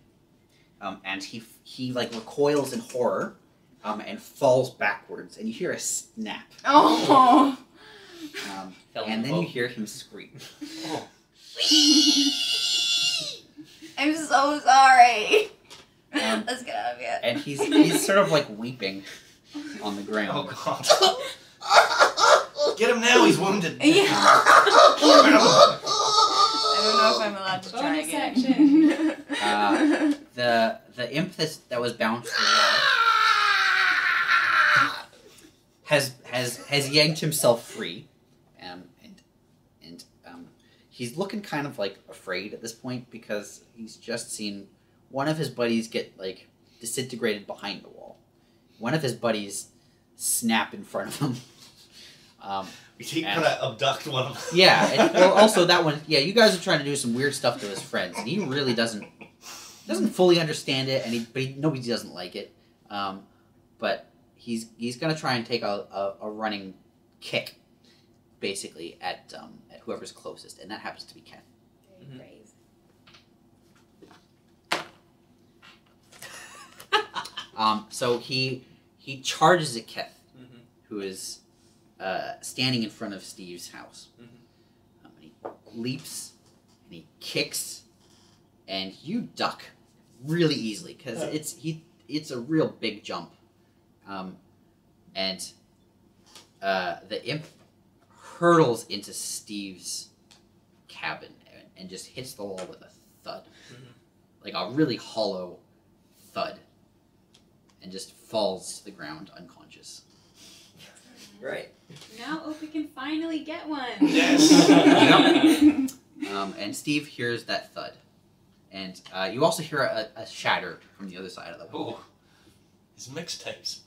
A: and he like recoils in horror, and falls backwards, and you hear a snap.
E: Oh.
A: And then you hear him scream.
C: Oh.
E: I'm so sorry. Let's get out of here.
A: And he's sort of like weeping on the ground.
C: Oh god. Get him now, he's wounded.
E: Yeah. I don't know if I'm allowed to try again.
A: The imp that was bound to the wall has yanked himself free, and he's looking kind of like afraid at this point because he's just seen one of his buddies get like disintegrated behind the wall. One of his buddies snap in front of him.
C: He kind of abduct one of them.
A: Yeah, well, also that one. Yeah, you guys are trying to do some weird stuff to his friends, and he really doesn't fully understand it, and nobody doesn't like it. But he's gonna try and take a running kick, basically at whoever's closest, and that happens to be Ken.
D: Very brave.
A: So he charges at Keth, who is standing in front of Steve's house. And he leaps and he kicks, and you duck really easily because it's a real big jump. And the imp hurtles into Steve's cabin and just hits the wall with a thud, like a really hollow thud, and just falls to the ground unconscious.
F: Right.
B: Now Opi can finally get one.
C: Yes.
A: And Steve hears that thud, and you also hear a shatter from the other side of the wall.
C: Oh, his mixtapes.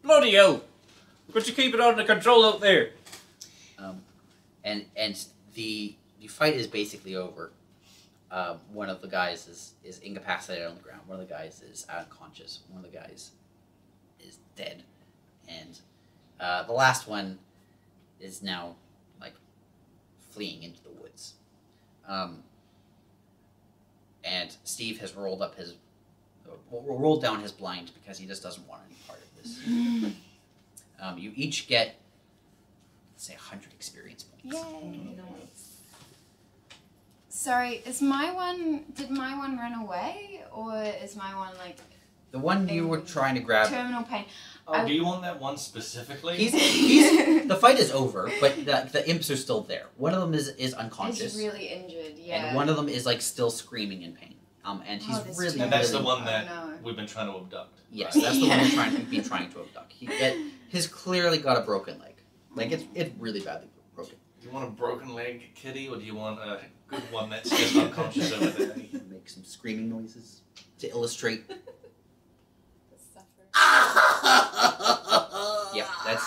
H: Bloody hell! Could you keep it under control out there?
A: And the fight is basically over. One of the guys is incapacitated on the ground. One of the guys is unconscious. One of the guys is dead, and the last one is now like fleeing into the woods. And Steve has rolled down his blind because he just doesn't want any part of this. You each get, let's say, 100 experience points.
E: Yay! Sorry, did my one run away, or is my one like
A: The one you were trying to grab.
E: terminal pain?
C: Oh, do you want that one specifically?
A: The fight is over, but the imps are still there. One of them is unconscious.
E: He's really injured, yeah.
A: And one of them is like still screaming in pain. And he's
E: that's
A: really.
C: And that's
A: really,
C: the one that
E: no.
C: we've been trying to abduct.
A: Yes,
C: right?
A: that's the one we've been trying to abduct. He's clearly got a broken leg. Like it's really badly broken.
C: Do you want a broken leg kitty, or do you want a good one that's just unconscious over there?
A: Make some screaming noises to illustrate.
D: The suffer.
A: Yeah, that's.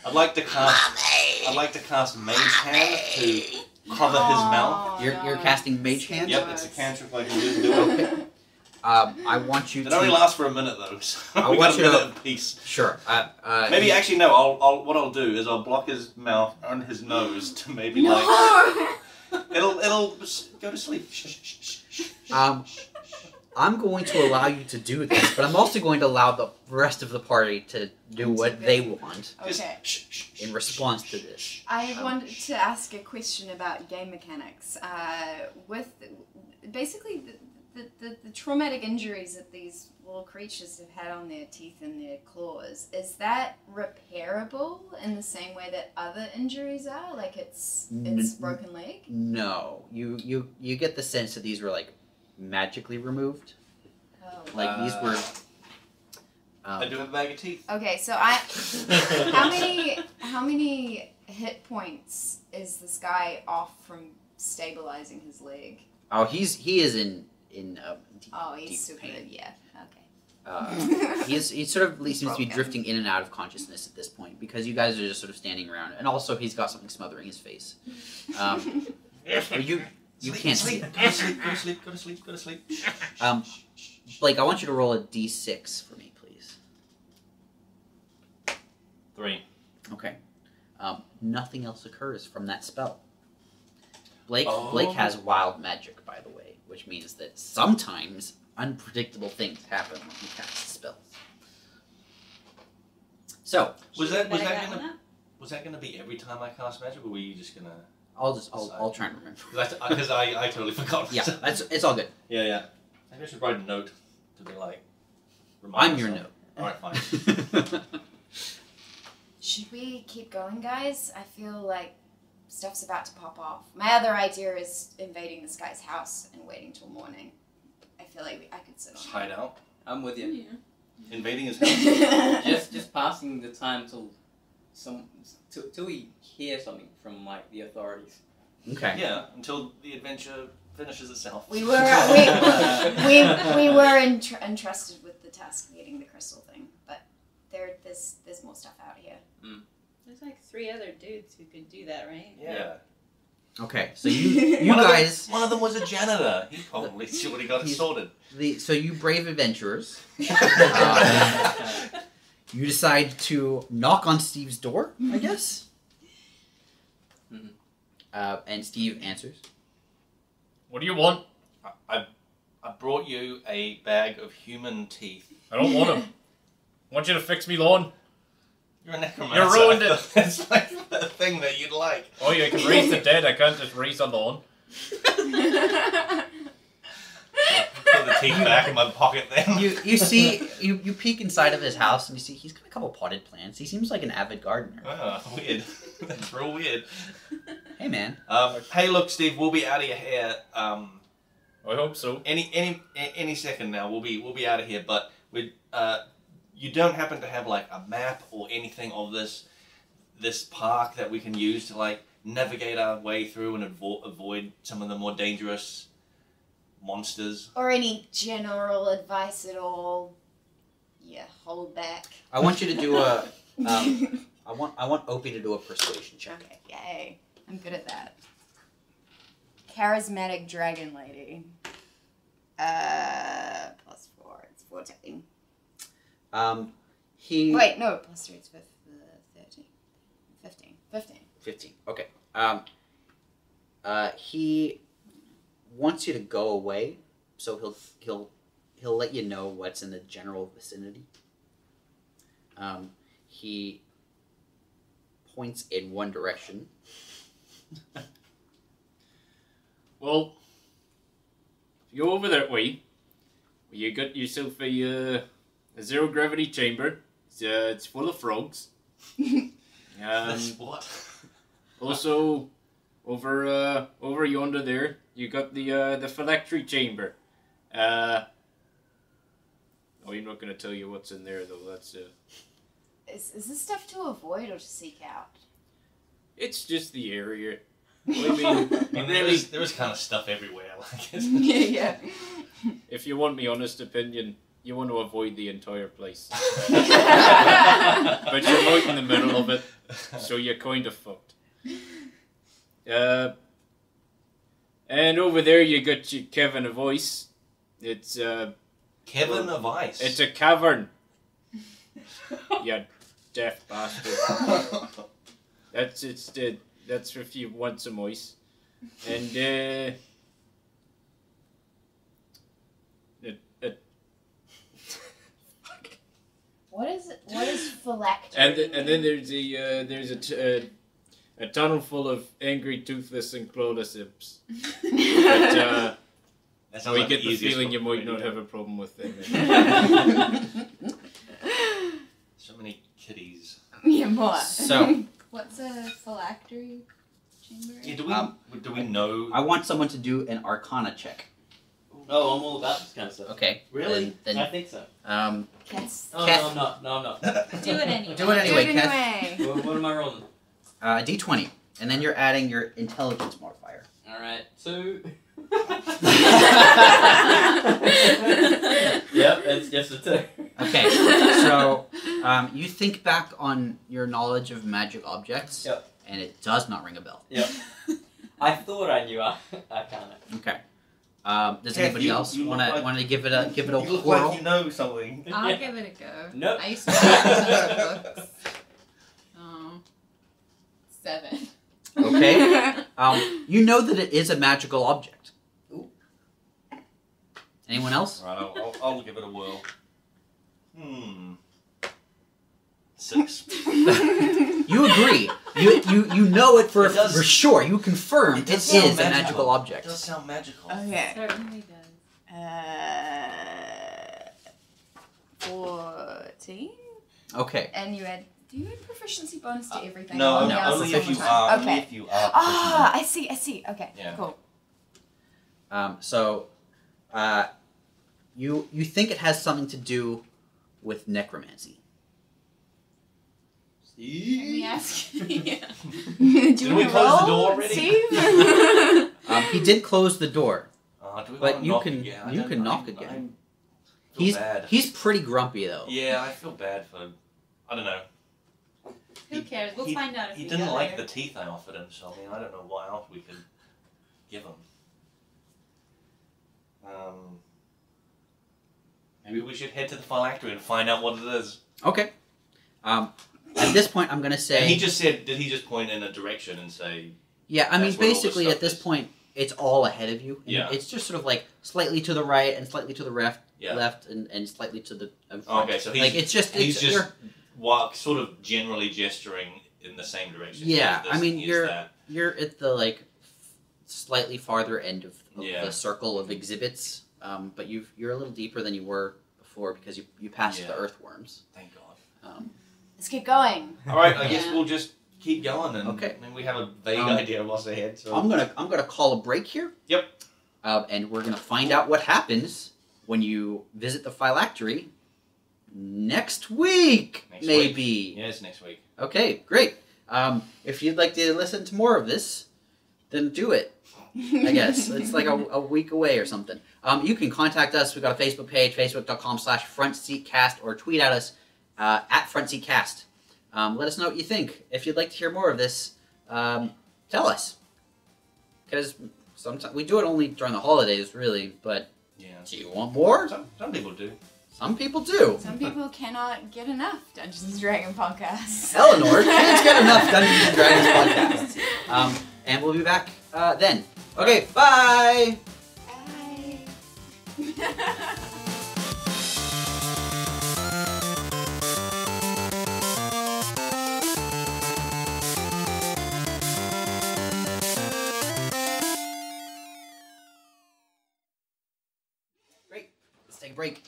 C: I'd like to cast Mage Hand to cover his mouth.
A: You're casting Mage Hand?
C: Yep, it's a cantrip I can use to do it.
A: Okay. I want you
C: It
A: to.
C: only lasts for a minute though, so
A: I
C: we
A: want
C: got a
A: you to-
C: minute of peace.
A: Sure.
C: Maybe actually no. What I'll do is I'll block his mouth and his nose to maybe like it'll go to sleep. Shh, shh, shh, shh.
A: I'm going to allow you to do this, but I'm also going to allow the rest of the party to do what they want
C: Just
E: Okay.
C: shh, shh, shh,
A: in response to this.
E: I wanted to ask a question about game mechanics. With basically the traumatic injuries that these little creatures have had on their teeth and their claws, is that repairable in the same way that other injuries are? Like it's broken leg?
A: No, you get the sense that these were like magically removed.
E: Oh.
A: Like these were.
C: I do have a bag of teeth.
E: Okay, so how many hit points is this guy off from stabilizing his leg?
A: Oh, he is in deep,
E: Oh, he's
A: deep
E: super.
A: pain.
E: Yeah. Okay.
A: He sort of seems to be drifting in and out of consciousness at this point because you guys are just sort of standing around, and also he's got something smothering his face. You can't see it.
C: Go to sleep. Go to sleep. Go to sleep. Go to sleep.
A: Blake, I want you to roll a d6 for me, please.
C: 3.
A: Okay. Nothing else occurs from that spell. Blake
C: Oh.
A: Blake has wild magic, by the way, which means that sometimes unpredictable things happen when he casts spells. So
C: Was that
B: Better
C: gonna be every time I cast magic, or were you just gonna?
A: I'll try and remember.
C: Because I totally forgot.
A: Yeah, it's all good.
C: Yeah. Maybe I should write a note to be like. remind
A: I'm your
C: myself.
A: note.
C: All right, fine.
E: Should we keep going, guys? I feel like stuff's about to pop off. My other idea is invading this guy's house and waiting till morning. I feel like I could sit
C: Just
E: on
C: hide out.
F: I'm with you.
B: Yeah.
C: Invading his house.
E: it.
F: Just passing the time till we hear something from like the authorities.
A: Okay.
C: Yeah, until the adventure finishes itself.
E: we were entrusted with the task of getting the crystal thing, but there's more stuff out here.
B: There's like 3 other dudes who could do that, right?
C: Yeah.
A: Okay. So you
C: One of them-
A: guys,
C: One of them was a janitor. He probably should have got it
A: He's-
C: sorted.
A: so you brave adventurers, you decide to knock on Steve's door, I guess.
F: Mhm.
A: And Steve answers.
H: What do you want?
C: I brought you a bag of human teeth.
H: I don't want them. I want you to fix me lawn.
C: You're a necromancer.
H: You ruined it.
C: It's like the thing that you'd like.
H: Oh, you can raise the dead. I can't just raise a lawn.
C: Put the teeth back in my pocket then.
A: You see you peek inside of his house and you see he's got a couple potted plants. He seems like an avid gardener.
C: Oh, weird. That's real weird.
A: Hey man.
C: Hey, look, Steve. We'll be out of your hair.
H: I hope so.
C: Any second now. We'll be out of here. But we you don't happen to have like a map or anything of this park that we can use to like navigate our way through and avoid some of the more dangerous monsters?
E: Or any general advice at all. Yeah, hold back.
A: I want you to do a. I want Opie to do a persuasion check.
E: Okay, yay. I'm good at that. Charismatic dragon lady. Plus 4. It's 14. Wait, no, plus 3. It's 13. 15.
A: 15. Okay. He wants you to go away, so he'll let you know what's in the general vicinity. He points in one direction.
H: Well, if you go over that way, you got yourself a zero gravity chamber. It's full of frogs.
C: That's what?
H: Also, over yonder there, you got the phylactery chamber. Oh, I'm not going to tell you what's in there though. That's
E: Is this stuff to avoid or to seek out?
H: It's just the area. I mean,
C: there is kind of stuff everywhere. Like
E: Yeah.
H: if you want my honest opinion, you want to avoid the entire place. But you're right in the middle of it, so you're kind of fucked. And over there you got your Kevin of Ice. It's
C: Kevin of Ice.
H: It's a cavern. You deaf bastard. That's if you want some ice. And
E: What is phylactery?
H: and then there's a tunnel full of angry, toothless, and clawless imps. But we get the feeling you might not have a problem with them.
C: So many kitties.
E: Yeah, more.
A: So
B: What's a phylactery chamber?
C: Yeah, do we know?
A: I want someone to do an Arcana check.
F: Oh, I'm all about this kind of stuff.
A: Okay.
F: Really?
A: Then,
F: I think so.
E: Yes.
F: Oh,
A: Kath-
F: no, I'm not.
B: Do it anyway.
A: Do it anyway,
E: Do it
A: Kath.
E: anyway.
F: What am I rolling?
A: D20, and then you're adding your intelligence modifier.
F: Alright, 2. Yep, it's just a 2.
A: Okay, so you think back on your knowledge of magic objects,
F: Yep.
A: and it does not ring a bell.
F: Yep. I thought I knew I can't.
A: Okay. Does
C: Kath,
A: anybody
C: you
A: else
C: look
A: want
C: like-
A: to give it a
C: You look
A: whirl?
C: like you know something.
B: I'll
F: Yeah.
B: give it a go.
F: Nope.
B: I used to read books. 7.
A: Okay. You know that it is a magical object.
F: Ooh.
A: Anyone else?
C: Right, I'll give it a whirl. 6.
A: You agree. You know it for
C: It does-
A: sure. You confirm
C: It
A: it
C: does
A: is
C: sound
A: a magical
C: It
A: object.
C: does sound magical.
E: Okay.
B: Certainly does.
E: 14.
A: Okay.
E: And you add. Do you add proficiency bonus to everything?
C: No,
E: Or
A: no,
E: else
C: only
E: at
C: if you
E: one time?
C: are.
E: Okay.
C: Only if you are.
E: Ah, I see. Okay.
C: Yeah.
E: Cool.
A: So, you think it has something to do with necromancy.
B: Let me ask you. Yeah.
E: Do you
C: Did we
E: want to
C: close the
E: roll,
C: door already?
E: Steve?
A: He did close the door.
C: Do we
A: But
C: wanna
A: you
C: knock
A: can-
C: again? I
A: you
C: don't-
A: can knock
C: I
A: again.
C: feel bad.
A: He's pretty grumpy though.
C: Yeah, I feel bad for. I don't know.
B: Who cares? We'll
C: He-
B: find out if
C: He
B: we
C: didn't
B: go
C: like
B: there.
C: the teeth I offered him, so I mean, I don't know what else we could give him. Maybe we should head to the phylactery and find out what it is.
A: Okay. At this point, I'm gonna say.
C: And he just said, did he just point in a direction and say,
A: Yeah, I mean,
C: That's where all the
A: basically
C: stuff
A: at this
C: is.
A: point, it's all ahead of you. And
C: Yeah.
A: It's just sort of like slightly to the right and slightly to the
C: Yeah.
A: left, and slightly to the front.
C: Okay, so he's-
A: like it's just
C: he's
A: it's,
C: just-
A: you're
C: sort of generally gesturing in the same direction?
A: Yeah,
C: Here's this,
A: I mean,
C: here's that.
A: you're at the like slightly farther end of
C: Yeah.
A: the circle of exhibits, but you're a little deeper than you were before because you passed
C: Yeah.
A: the earthworms.
C: Thank God.
E: Let's keep going.
C: All right, I guess
B: Yeah.
C: we'll just keep going, and
A: Okay.
C: I mean, we have a vague
A: Um,
C: idea of what's ahead. So
A: I'm gonna call a break here.
C: Yep.
A: And we're gonna find out what happens when you visit the phylactery next week,
C: Next
A: maybe.
C: yeah, it's next week.
A: Okay, great. If you'd like to listen to more of this, then do it. I guess. It's like a week away or something. You can contact us. We've got a Facebook page, facebook.com/frontseatcast, or tweet at us at frontseatcast. Let us know what you think. If you'd like to hear more of this, tell us. Because sometimes we do it only during the holidays, really, but
C: Yeah.
A: do you want more?
C: Some people do.
A: Some people do.
E: Some people cannot get enough Dungeons and Dragons podcasts.
A: Eleanor can't get enough Dungeons and Dragons podcasts. And we'll be back then. Okay, bye!
E: Bye.
A: Great. Let's take a break.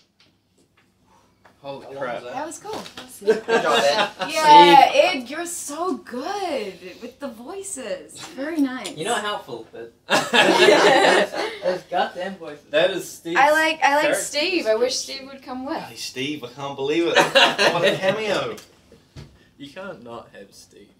C: Holy
F: How long
C: crap.
F: was
E: That was cool.
A: Good job, Ed.
E: Yeah, Ed, you're so good with the voices. Very nice.
F: You're not helpful, but those goddamn voices.
H: That is Steve.
E: I like
H: Character
E: Steve. I wish Steve would come with.
C: Hey, Steve, I can't believe it. What a cameo.
H: You can't not have Steve.